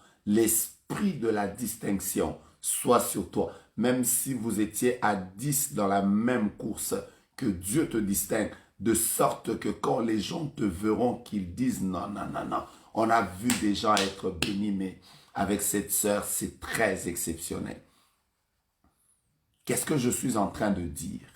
soit sur toi. Même si vous étiez à 10 dans la même course, que Dieu te distingue, de sorte que quand les gens te verront, qu'ils disent non, non, non, non. On a vu des gens être bénis, mais avec cette sœur, c'est très exceptionnel. Qu'est-ce que je suis en train de dire?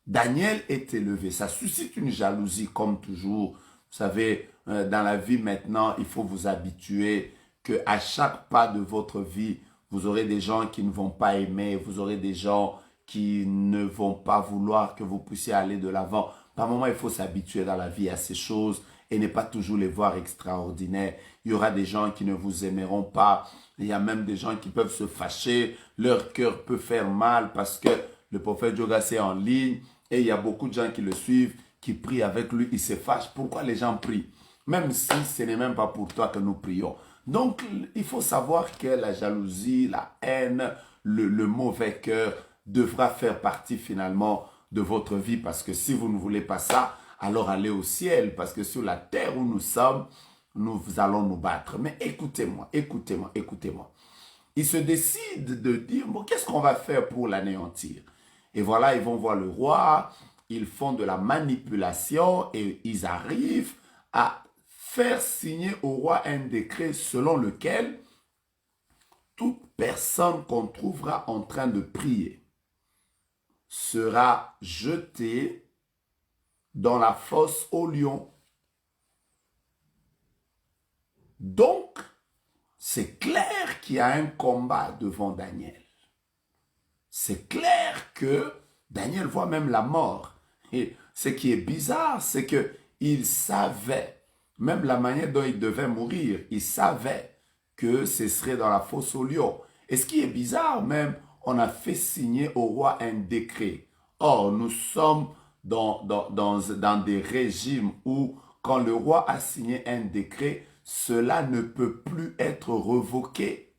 Daniel est élevé. Ça suscite une jalousie, comme toujours. Vous savez, dans la vie maintenant, il faut vous habituer qu'à chaque pas de votre vie, vous aurez des gens qui ne vont pas aimer, vous aurez des gens qui ne vont pas vouloir que vous puissiez aller de l'avant. Par moments, il faut s'habituer dans la vie à ces choses et ne pas toujours les voir extraordinaires. Il y aura des gens qui ne vous aimeront pas. Il y a même des gens qui peuvent se fâcher. Leur cœur peut faire mal parce que le prophète Jogas est en ligne et il y a beaucoup de gens qui le suivent, qui prient avec lui. Ils se fâchent. Pourquoi les gens prient? Même si ce n'est même pas pour toi que nous prions. Donc, il faut savoir que la jalousie, la haine, le mauvais cœur devra faire partie finalement de votre vie parce que si vous ne voulez pas ça, alors allez au ciel parce que sur la terre où nous sommes, nous allons nous battre. Mais écoutez-moi, écoutez-moi, écoutez-moi. Ils se décident de dire, bon, qu'est-ce qu'on va faire pour l'anéantir? Et voilà, ils vont voir le roi, ils font de la manipulation et ils arrivent à faire signer au roi un décret selon lequel toute personne qu'on trouvera en train de prier sera jetée dans la fosse aux lions. Donc, c'est clair qu'il y a un combat devant Daniel. C'est clair que Daniel voit même la mort. Et ce qui est bizarre, c'est qu'il savait, même la manière dont il devait mourir, il savait que ce serait dans la fosse aux lions. Et ce qui est bizarre même, on a fait signer au roi un décret. Or, nous sommes dans des régimes où, quand le roi a signé un décret, cela ne peut plus être revoqué.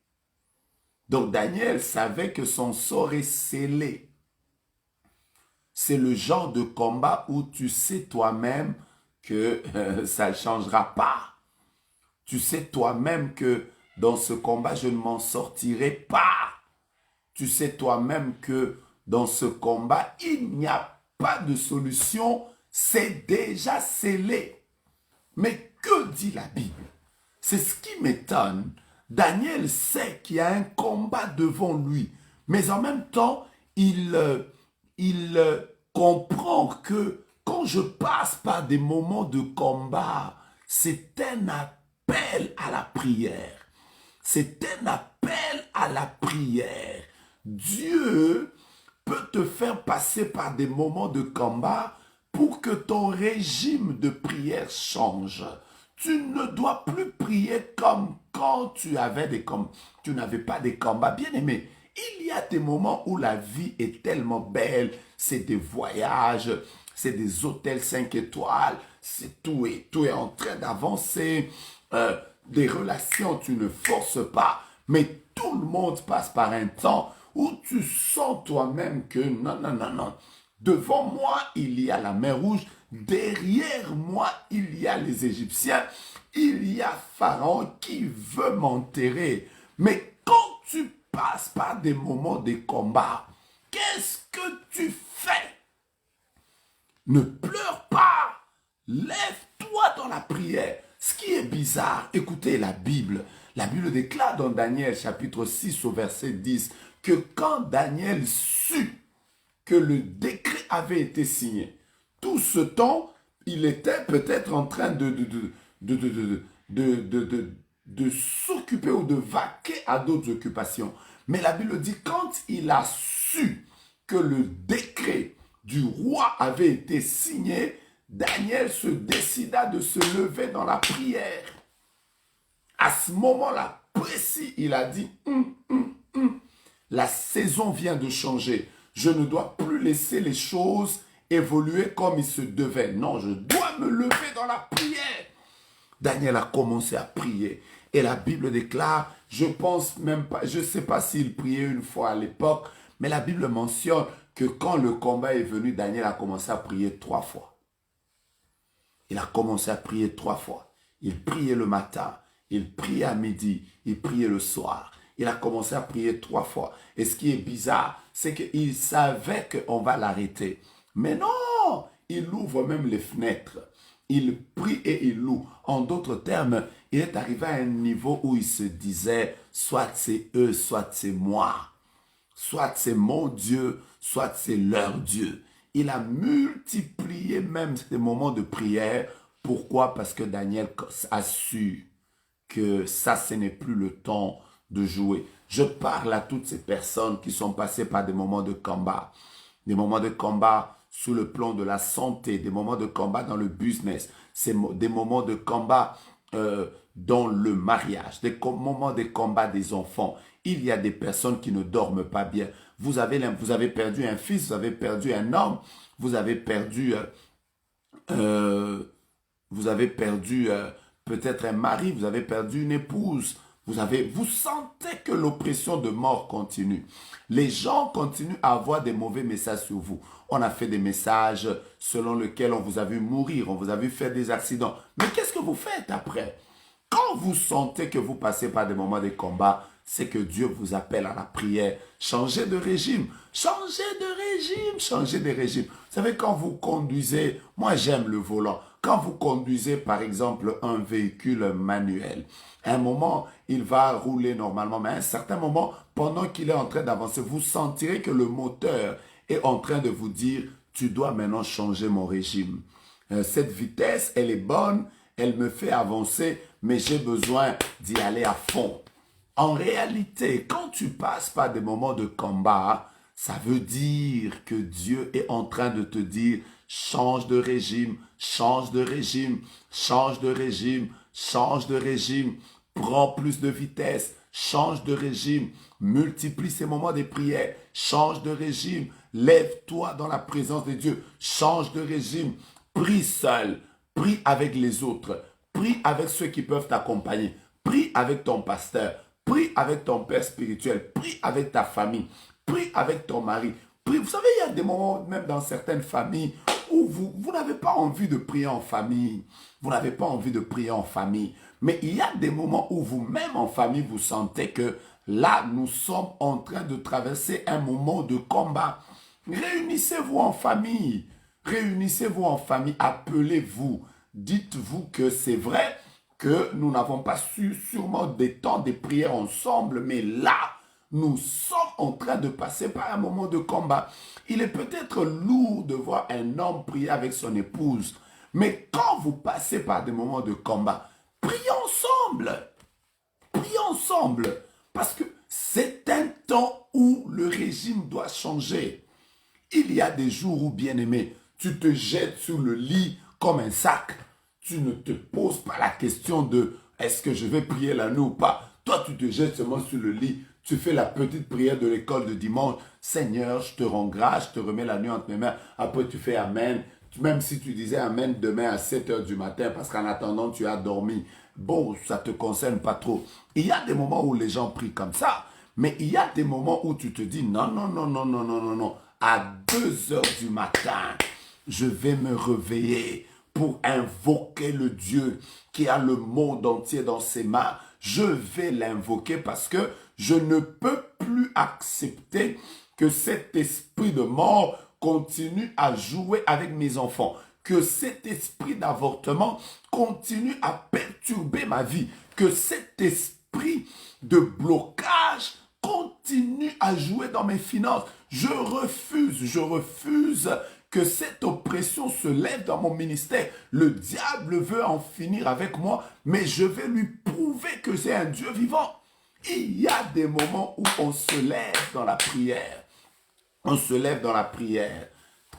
Donc, Daniel savait que son sort est scellé. C'est le genre de combat où tu sais toi-même que ça ne changera pas. Tu sais toi-même que dans ce combat, je ne m'en sortirai pas. Tu sais toi-même que dans ce combat, il n'y a pas de solution. C'est déjà scellé. Mais que dit la Bible? C'est ce qui m'étonne. Daniel sait qu'il y a un combat devant lui. Mais en même temps, il comprend que quand je passe par des moments de combat, c'est un appel à la prière. C'est un appel à la prière. Dieu peut te faire passer par des moments de combat pour que ton régime de prière change. Tu ne dois plus prier comme quand tu avais tu n'avais pas de combats. Bien aimé, il y a des moments où la vie est tellement belle, c'est des voyages, c'est des hôtels 5 étoiles, c'est tout est en train d'avancer, des relations, tu ne forces pas, mais tout le monde passe par un temps où tu sens toi-même que non, non, non, non. Devant moi, il y a la mer Rouge. Derrière moi, il y a les Égyptiens. Il y a Pharaon qui veut m'enterrer. Mais quand tu passes par des moments de combat, qu'est-ce que tu fais? Ne pleure pas. Lève-toi dans la prière. Ce qui est bizarre, écoutez la Bible. La Bible déclare dans Daniel chapitre 6 au verset 10 que quand Daniel sut que le décret avait été signé, tout ce temps, il était peut-être en train de s'occuper ou de vaquer à d'autres occupations. Mais la Bible dit, quand il a su que le décret du roi avait été signé, Daniel se décida de se lever dans la prière. À ce moment-là précis, il a dit, la saison vient de changer. Je ne dois plus laisser les choses évoluer comme il se devait. Non, je dois me lever dans la prière. Daniel a commencé à prier. Et la Bible déclare, je pense même pas, je ne sais pas s'il priait une fois à l'époque, mais la Bible mentionne que quand le combat est venu, Daniel a commencé à prier 3 fois. Il a commencé à prier 3 fois. Il priait le matin, il priait à midi, il priait le soir. Il a commencé à prier 3 fois. Et ce qui est bizarre, c'est qu'il savait qu'on va l'arrêter. Mais non, il ouvre même les fenêtres. Il prie et il loue. En d'autres termes, il est arrivé à un niveau où il se disait, soit c'est eux, soit c'est moi. Soit c'est mon Dieu, soit c'est leur Dieu. Il a multiplié même ces moments de prière Pourquoi? Parce que Daniel a su que ça, ce n'est plus le temps de jouer. Je parle à toutes ces personnes qui sont passées par des moments de combat. Des moments de combat sous le plan de la santé, des moments de combat dans le business, des moments de combat dans le mariage, des moments de combat des enfants. Il y a des personnes qui ne dorment pas bien. Vous avez perdu un fils, vous avez perdu un homme, vous avez perdu peut-être un mari, vous avez perdu une épouse. Vous sentez que l'oppression de mort continue. Les gens continuent à avoir des mauvais messages sur vous. On a fait des messages selon lesquels on vous a vu mourir, on vous a vu faire des accidents. Mais qu'est-ce que vous faites après? Quand vous sentez que vous passez par des moments de combat, c'est que Dieu vous appelle à la prière. Changez de régime, changez de régime, changez de régime. Vous savez, quand vous conduisez, moi j'aime le volant. Quand vous conduisez par exemple un véhicule manuel, à un moment, il va rouler normalement, mais à un certain moment, pendant qu'il est en train d'avancer, vous sentirez que le moteur est en train de vous dire, tu dois maintenant changer mon régime. Cette vitesse, elle est bonne, elle me fait avancer, mais j'ai besoin d'y aller à fond. En réalité, quand tu passes par des moments de combat, ça veut dire que Dieu est en train de te dire, change de régime, change de régime, change de régime, change de régime, prends plus de vitesse, change de régime, multiplie ces moments de prière, change de régime, lève-toi dans la présence de Dieu, change de régime, prie seul, prie avec les autres, prie avec ceux qui peuvent t'accompagner, prie avec ton pasteur, prie avec ton père spirituel, prie avec ta famille, prie avec ton mari. Prie. Vous savez, il y a des moments, même dans certaines familles, où vous n'avez pas envie de prier en famille. Vous n'avez pas envie de prier en famille. Mais il y a des moments où vous-même en famille, vous sentez que là, nous sommes en train de traverser un moment de combat. Réunissez-vous en famille. Réunissez-vous en famille. Appelez-vous. Dites-vous que c'est vrai que nous n'avons pas su sûrement des temps de prière ensemble, mais là, nous sommes en train de passer par un moment de combat. Il est peut-être lourd de voir un homme prier avec son épouse, mais quand vous passez par des moments de combat, priez ensemble. Priez ensemble. Parce que c'est un temps où le régime doit changer. Il y a des jours où, bien-aimé, tu te jettes sur le lit comme un sac. Tu ne te poses pas la question de est-ce que je vais prier la nuit ou pas. Toi, tu te jettes seulement sur le lit. Tu fais la petite prière de l'école de dimanche. Seigneur, je te rends grâce, je te remets la nuit entre mes mains. Après, tu fais Amen. Même si tu disais Amen demain à 7 heures du matin, parce qu'en attendant, tu as dormi. Bon, ça ne te concerne pas trop. Il y a des moments où les gens prient comme ça. Mais il y a des moments où tu te dis non, non, non, non, non, non, non, non. À 2 heures du matin, je vais me réveiller pour invoquer le Dieu qui a le monde entier dans ses mains. Je vais l'invoquer parce que je ne peux plus accepter que cet esprit de mort continue à jouer avec mes enfants, que cet esprit d'avortement continue à perturber ma vie, que cet esprit de blocage continue à jouer dans mes finances. Je refuse que cette oppression se lève dans mon ministère. Le diable veut en finir avec moi, mais je vais lui prouver que c'est un Dieu vivant. Il y a des moments où on se lève dans la prière. On se lève dans la prière.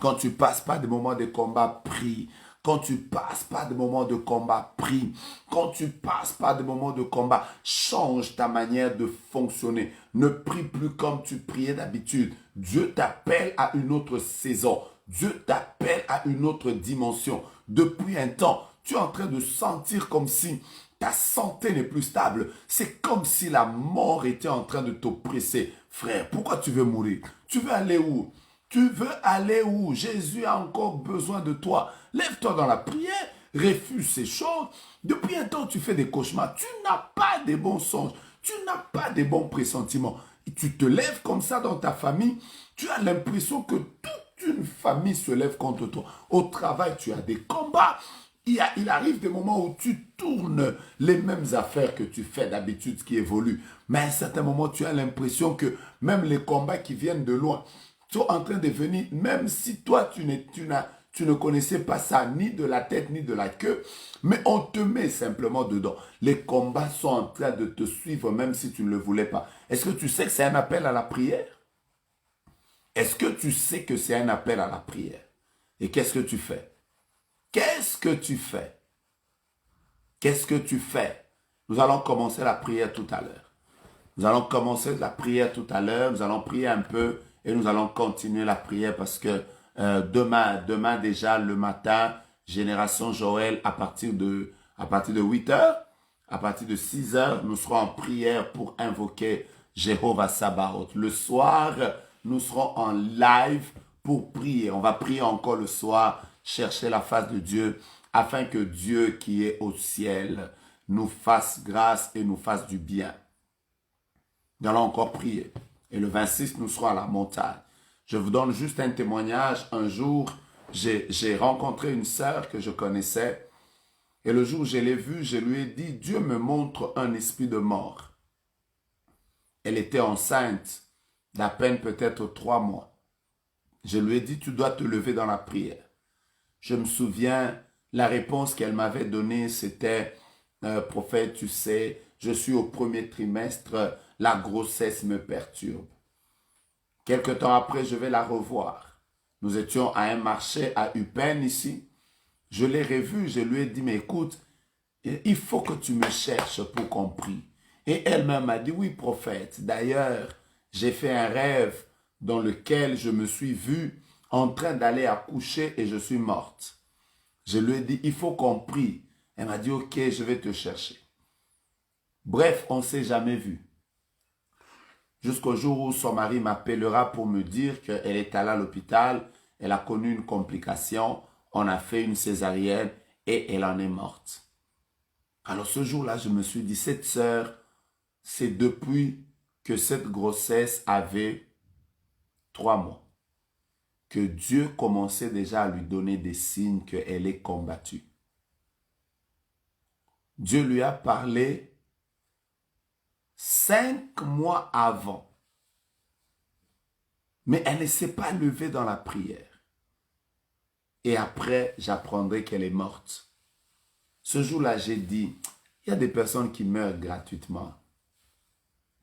Quand tu passes pas des moments de combat, prie. Quand tu passes pas des moments de combat, prie. Quand tu passes pas des moments de combat, change ta manière de fonctionner. Ne prie plus comme tu priais d'habitude. Dieu t'appelle à une autre saison. Dieu t'appelle à une autre dimension. Depuis un temps, tu es en train de sentir comme si ta santé n'est plus stable. C'est comme si la mort était en train de t'oppresser. Frère, pourquoi tu veux mourir? Tu veux aller où? Tu veux aller où? Jésus a encore besoin de toi. Lève-toi dans la prière, refuse ces choses. Depuis un temps, tu fais des cauchemars. Tu n'as pas de bons songes. Tu n'as pas de bons pressentiments. Tu te lèves comme ça dans ta famille. Tu as l'impression que toute une famille se lève contre toi. Au travail, tu as des combats. Il arrive des moments où tu tournes les mêmes affaires que tu fais d'habitude qui évoluent. Mais à un certain moment, tu as l'impression que même les combats qui viennent de loin sont en train de venir, même si toi, Tu ne connaissais pas ça ni de la tête ni de la queue, mais on te met simplement dedans. Les combats sont en train de te suivre même si tu ne le voulais pas. Est-ce que tu sais que c'est un appel à la prière? Est-ce que tu sais que c'est un appel à la prière? Et qu'est-ce que tu fais? Qu'est-ce que tu fais? Qu'est-ce que tu fais? Nous allons commencer la prière tout à l'heure. Nous allons commencer la prière tout à l'heure. Nous allons prier un peu et nous allons continuer la prière parce que demain déjà le matin, Génération Joël, à partir de 8 heures, à partir de 6 heures, nous serons en prière pour invoquer Jéhovah Sabaoth. Le soir, nous serons en live pour prier. On va prier encore le soir, chercher la face de Dieu, afin que Dieu qui est au ciel nous fasse grâce et nous fasse du bien. Nous allons encore prier. Et le 26, nous serons à la montagne. Je vous donne juste un témoignage. Un jour, j'ai rencontré une sœur que je connaissais. Et le jour où je l'ai vue, je lui ai dit, Dieu me montre un esprit de mort. Elle était enceinte d'à peine peut-être 3 mois. Je lui ai dit, tu dois te lever dans la prière. Je me souviens, la réponse qu'elle m'avait donnée, c'était, prophète, tu sais, je suis au premier trimestre, la grossesse me perturbe. Quelque temps après, je vais la revoir. Nous étions à un marché à Upen ici. Je l'ai revue, je lui ai dit, mais écoute, il faut que tu me cherches pour qu'on prie. Et elle-même m'a dit, oui, prophète. D'ailleurs, j'ai fait un rêve dans lequel je me suis vue en train d'aller accoucher et je suis morte. Je lui ai dit, il faut qu'on prie. Elle m'a dit, ok, je vais te chercher. Bref, on ne s'est jamais vu. Jusqu'au jour où son mari m'appellera pour me dire qu'elle est allée à l'hôpital, elle a connu une complication, on a fait une césarienne et elle en est morte. Alors ce jour-là, je me suis dit, cette sœur, c'est depuis que cette grossesse avait 3 mois, que Dieu commençait déjà à lui donner des signes qu'elle est combattue. Dieu lui a parlé 5 mois avant. Mais elle ne s'est pas levée dans la prière. Et après, j'apprendrai qu'elle est morte. Ce jour-là, j'ai dit, il y a des personnes qui meurent gratuitement.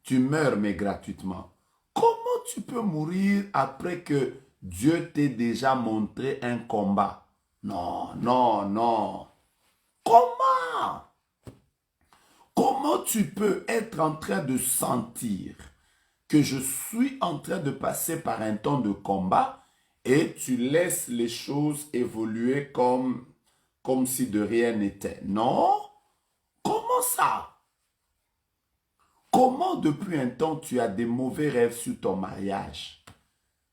Tu meurs, mais gratuitement. Comment tu peux mourir après que Dieu t'ait déjà montré un combat? Non, non, non. Comment? Comment tu peux être en train de sentir que je suis en train de passer par un temps de combat et tu laisses les choses évoluer comme si de rien n'était? Non? Comment ça? Comment depuis un temps tu as des mauvais rêves sur ton mariage,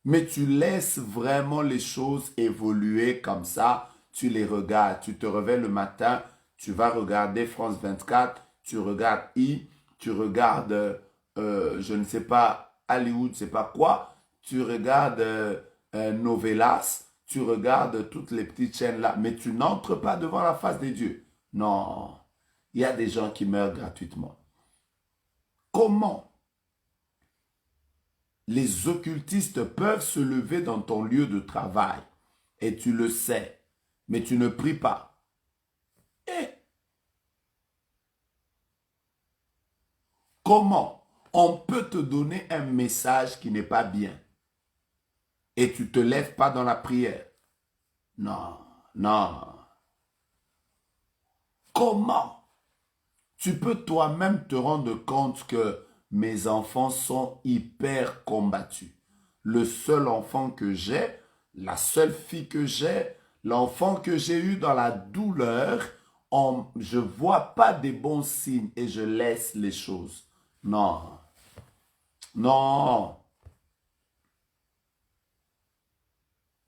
mais tu laisses vraiment les choses évoluer comme ça, tu les regardes, tu te réveilles le matin, tu vas regarder France 24, tu regardes tu regardes, je ne sais pas, Hollywood, je ne sais pas quoi, tu regardes Novelas, tu regardes toutes les petites chaînes là, mais tu n'entres pas devant la face de Dieu. Non, il y a des gens qui meurent gratuitement. Comment les occultistes peuvent se lever dans ton lieu de travail et tu le sais, mais tu ne pries pas? Et comment on peut te donner un message qui n'est pas bien et tu ne te lèves pas dans la prière? Non, non. Comment tu peux toi-même te rendre compte que mes enfants sont hyper combattus? Le seul enfant que j'ai, la seule fille que j'ai, l'enfant que j'ai eu dans la douleur, je ne vois pas des bons signes et je laisse les choses. Non, non.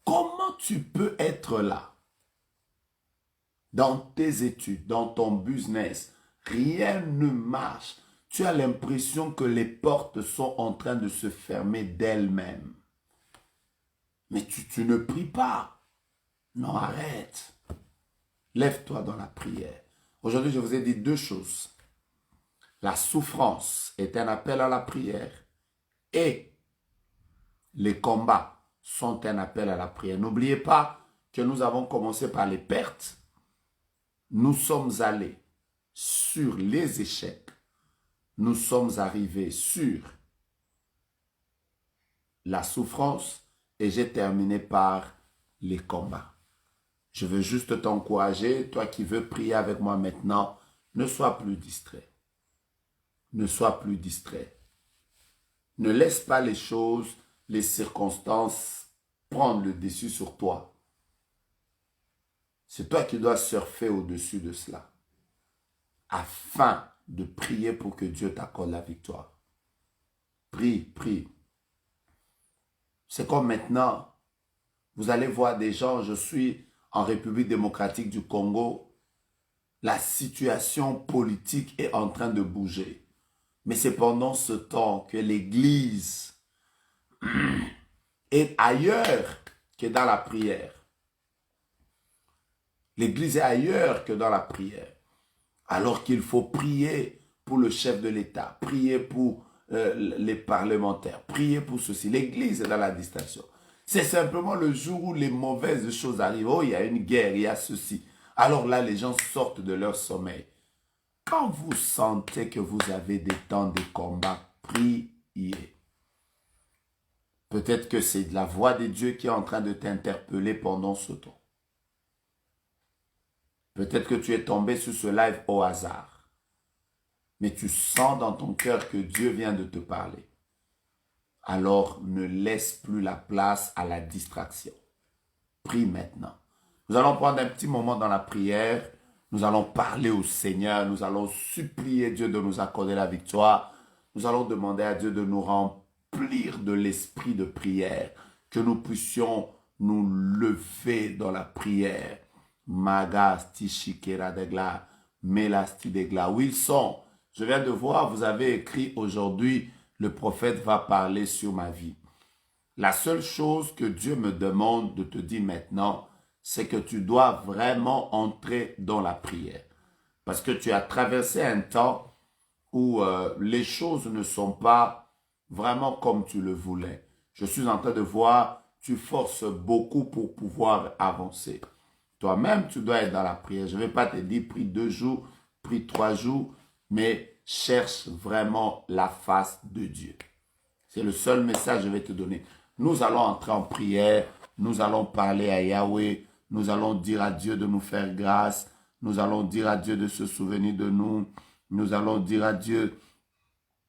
Comment tu peux être là, dans tes études, dans ton business, rien ne marche. Tu as l'impression que les portes sont en train de se fermer d'elles-mêmes. Mais tu ne pries pas. Non, arrête. Lève-toi dans la prière. Aujourd'hui, je vous ai dit 2 choses. La souffrance est un appel à la prière et les combats sont un appel à la prière. N'oubliez pas que nous avons commencé par les pertes, nous sommes allés sur les échecs, nous sommes arrivés sur la souffrance et j'ai terminé par les combats. Je veux juste t'encourager, toi qui veux prier avec moi maintenant, ne sois plus distrait. Ne sois plus distrait. Ne laisse pas les choses, les circonstances prendre le dessus sur toi. C'est toi qui dois surfer au-dessus de cela, afin de prier pour que Dieu t'accorde la victoire. Prie, prie. C'est comme maintenant, vous allez voir des gens, je suis en République démocratique du Congo, la situation politique est en train de bouger. Mais c'est pendant ce temps que l'Église est ailleurs que dans la prière. L'Église est ailleurs que dans la prière. Alors qu'il faut prier pour le chef de l'État, prier pour les parlementaires, prier pour ceci. L'Église est dans la distraction. C'est simplement le jour où les mauvaises choses arrivent. Oh, il y a une guerre, il y a ceci. Alors là, les gens sortent de leur sommeil. Quand vous sentez que vous avez des temps de combat, priez. Peut-être que c'est la voix de Dieu qui est en train de t'interpeller pendant ce temps. Peut-être que tu es tombé sur ce live au hasard. Mais tu sens dans ton cœur que Dieu vient de te parler. Alors ne laisse plus la place à la distraction. Prie maintenant. Nous allons prendre un petit moment dans la prière. Nous allons parler au Seigneur. Nous allons supplier Dieu de nous accorder la victoire. Nous allons demander à Dieu de nous remplir de l'esprit de prière. Que nous puissions nous lever dans la prière. Magasti Shikera Degla, Melasti Degla. Wilson, je viens de voir, vous avez écrit aujourd'hui, le prophète va parler sur ma vie. La seule chose que Dieu me demande de te dire maintenant, c'est que tu dois vraiment entrer dans la prière. Parce que tu as traversé un temps où les choses ne sont pas vraiment comme tu le voulais. Je suis en train de voir, tu forces beaucoup pour pouvoir avancer. Toi-même, tu dois être dans la prière. Je ne vais pas te dire, prie 2 jours, prie 3 jours, mais cherche vraiment la face de Dieu. C'est le seul message que je vais te donner. Nous allons entrer en prière, nous allons parler à Yahweh, nous allons dire à Dieu de nous faire grâce, nous allons dire à Dieu de se souvenir de nous, nous allons dire à Dieu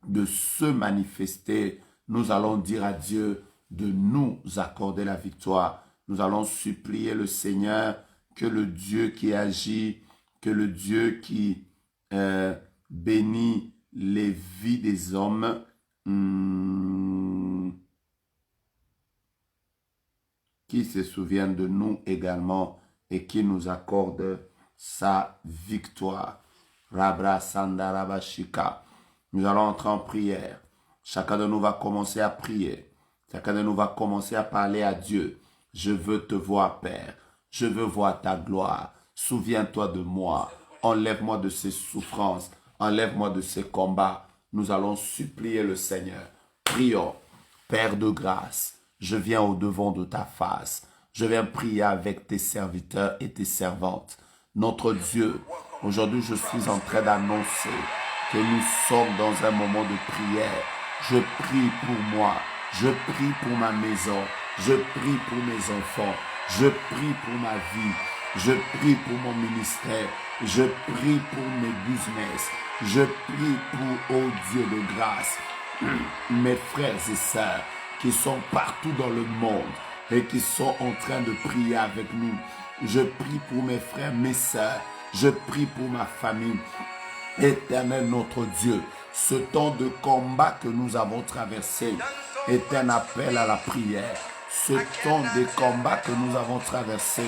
de se manifester, nous allons dire à Dieu de nous accorder la victoire. Nous allons supplier le Seigneur que le Dieu qui agit, que le Dieu qui bénit les vies des hommes, qui se souvienne de nous également et qui nous accorde sa victoire. Rabra Sandarabashika. Nous allons entrer en prière. Chacun de nous va commencer à prier. Chacun de nous va commencer à parler à Dieu. Je veux te voir, Père. Je veux voir ta gloire. Souviens-toi de moi. Enlève-moi de ces souffrances. Enlève-moi de ces combats. Nous allons supplier le Seigneur. Prions. Père de grâce, je viens au-devant de ta face. Je viens prier avec tes serviteurs et tes servantes. Notre Dieu, aujourd'hui je suis en train d'annoncer que nous sommes dans un moment de prière. Je prie pour moi. Je prie pour ma maison. Je prie pour mes enfants. Je prie pour ma vie. Je prie pour mon ministère. Je prie pour mes business. Je prie pour, oh Dieu de grâce, mes frères et sœurs qui sont partout dans le monde et qui sont en train de prier avec nous. Je prie pour mes frères, mes sœurs. Je prie pour ma famille. Éternel notre Dieu, ce temps de combat que nous avons traversé est un appel à la prière. Ce temps de combat que nous avons traversé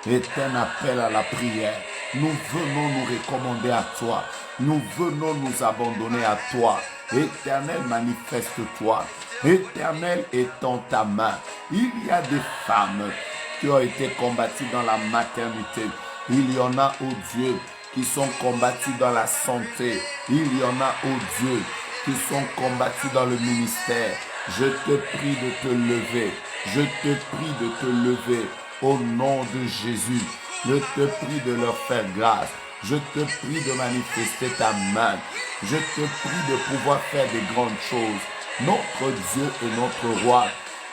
est un appel à la prière. Nous venons nous recommander à toi. Nous venons nous abandonner à toi. Éternel, manifeste-toi. Éternel, étends ta main. Il y a des femmes qui ont été combattues dans la maternité. Il y en a, oh Dieu, qui sont combattues dans la santé. Il y en a, oh Dieu, qui sont combattues dans le ministère. Je te prie de te lever. Je te prie de te lever. Au nom de Jésus, je te prie de leur faire grâce. Je te prie de manifester ta main. Je te prie de pouvoir faire des grandes choses. Notre Dieu et notre Roi,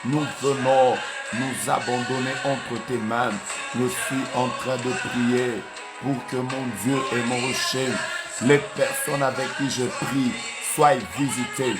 nous venons nous abandonner entre tes mains. Je suis en train de prier pour que mon Dieu et mon rocher, les personnes avec qui je prie, soient visitées.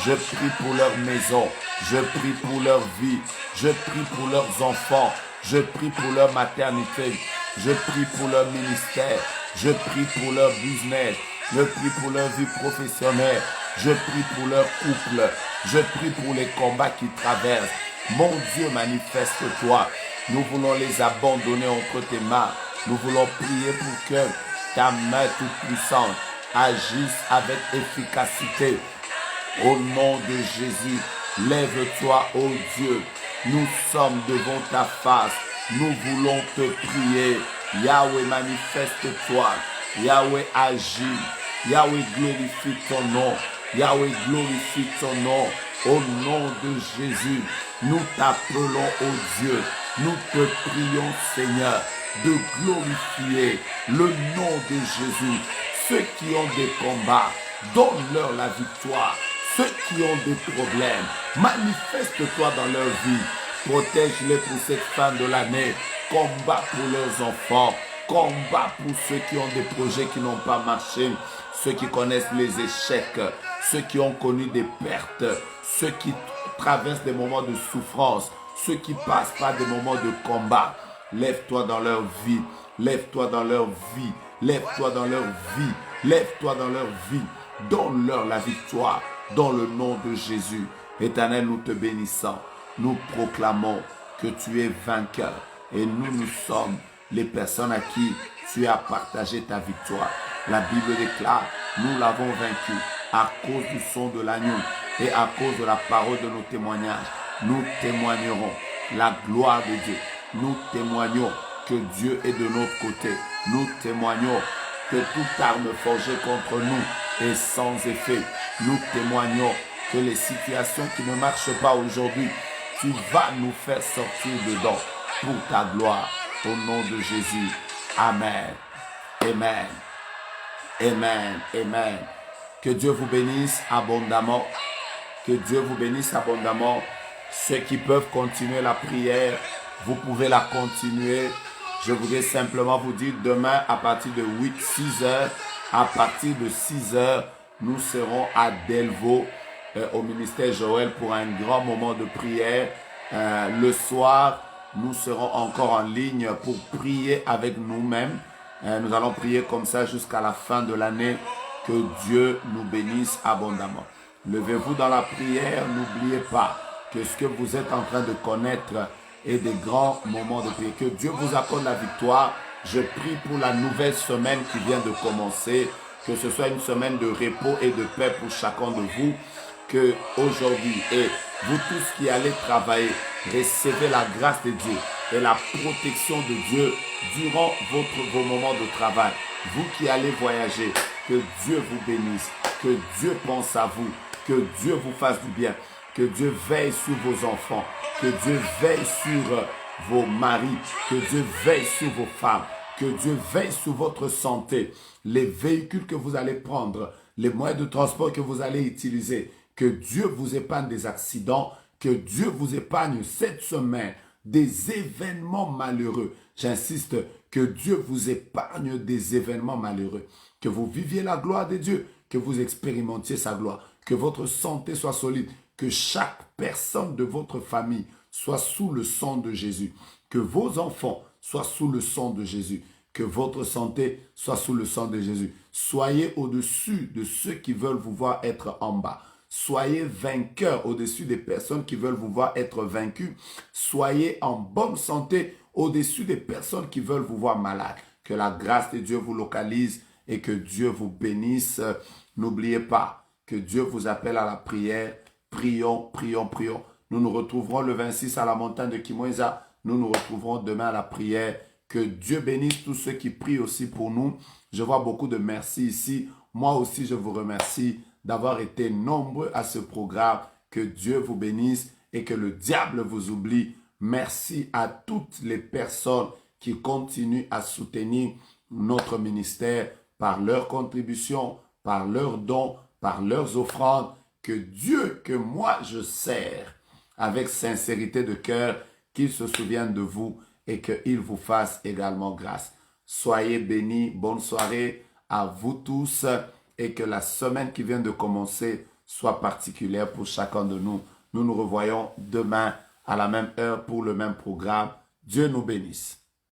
Je prie pour leur maison, je prie pour leur vie, je prie pour leurs enfants, je prie pour leur maternité, je prie pour leur ministère, je prie pour leur business, je prie pour leur vie professionnelle, je prie pour leur couple, je prie pour les combats qu'ils traversent. Mon Dieu, manifeste-toi. Nous voulons les abandonner entre tes mains. Nous voulons prier pour que ta main toute puissante agisse avec efficacité. Au nom de Jésus, lève-toi, ô Dieu. Nous sommes devant ta face. Nous voulons te prier. Yahweh, manifeste-toi. Yahweh, agis. Yahweh, glorifie ton nom. Yahweh, glorifie ton nom. Au nom de Jésus, nous t'appelons, ô Dieu. Nous te prions, Seigneur, de glorifier le nom de Jésus. Ceux qui ont des combats, donne-leur la victoire. Ceux qui ont des problèmes, manifeste-toi dans leur vie. Protège-les pour cette fin de l'année. Combat pour leurs enfants. Combat pour ceux qui ont des projets qui n'ont pas marché. Ceux qui connaissent les échecs. Ceux qui ont connu des pertes. Ceux qui traversent des moments de souffrance. Ceux qui passent par des moments de combat. Lève-toi dans leur vie. Lève-toi dans leur vie. Lève-toi dans leur vie. Lève-toi dans leur vie. Donne-leur la victoire. Dans le nom de Jésus. Éternel, nous te bénissons. Nous proclamons que tu es vainqueur. Et nous sommes les personnes à qui tu as partagé ta victoire. La Bible déclare, nous l'avons vaincu à cause du son de l'agneau et à cause de la parole de nos témoignages. Nous témoignerons la gloire de Dieu. Nous témoignons que Dieu est de notre côté. Nous témoignons que toute arme forgée contre nous est sans effet. Nous témoignons que les situations qui ne marchent pas aujourd'hui, tu vas nous faire sortir dedans pour ta gloire. Au nom de Jésus. Amen. Amen. Amen. Amen. Que Dieu vous bénisse abondamment. Que Dieu vous bénisse abondamment. Ceux qui peuvent continuer la prière, vous pouvez la continuer. Je voudrais simplement vous dire, demain à partir de 6 heures, à partir de 6 heures, nous serons à Delvaux, au ministère Joël, pour un grand moment de prière. Le soir, nous serons encore en ligne pour prier avec nous-mêmes. Nous allons prier comme ça jusqu'à la fin de l'année. Que Dieu nous bénisse abondamment. Levez-vous dans la prière. N'oubliez pas que ce que vous êtes en train de connaître est des grands moments de prière. Que Dieu vous accorde la victoire. Je prie pour la nouvelle semaine qui vient de commencer. Que ce soit une semaine de repos et de paix pour chacun de vous. Que aujourd'hui, et vous tous qui allez travailler, recevez la grâce de Dieu et la protection de Dieu durant vos moments de travail. Vous qui allez voyager, que Dieu vous bénisse, que Dieu pense à vous, que Dieu vous fasse du bien, que Dieu veille sur vos enfants, que Dieu veille sur vos maris, que Dieu veille sur vos femmes, que Dieu veille sur votre santé, les véhicules que vous allez prendre, les moyens de transport que vous allez utiliser, que Dieu vous épargne des accidents, que Dieu vous épargne cette semaine des événements malheureux. J'insiste, que Dieu vous épargne des événements malheureux. Que vous viviez la gloire de Dieu, que vous expérimentiez sa gloire, que votre santé soit solide, que chaque personne de votre famille soit sous le sang de Jésus, que vos enfants soient sous le sang de Jésus, que votre santé soit sous le sang de Jésus. Soyez au-dessus de ceux qui veulent vous voir être en bas. Soyez vainqueurs au-dessus des personnes qui veulent vous voir être vaincus. Soyez en bonne santé au-dessus des personnes qui veulent vous voir malades. Que la grâce de Dieu vous localise et que Dieu vous bénisse. N'oubliez pas que Dieu vous appelle à la prière. Prions, prions, prions. Nous nous retrouverons le 26 à la montagne de Kimoïsa. Nous nous retrouverons demain à la prière. Que Dieu bénisse tous ceux qui prient aussi pour nous. Je vois beaucoup de merci ici. Moi aussi, je vous remercie d'avoir été nombreux à ce programme. Que Dieu vous bénisse et que le diable vous oublie Merci à toutes les personnes qui continuent à soutenir notre ministère par leurs contributions, par leurs dons, par leurs offrandes. Que Dieu, que moi je sers avec sincérité de cœur, qu'il se souvienne de vous et qu'il vous fasse également grâce. Soyez bénis, bonne soirée à vous tous et que la semaine qui vient de commencer soit particulière pour chacun de nous. Nous nous revoyons demain à la même heure pour le même programme. Dieu nous bénisse.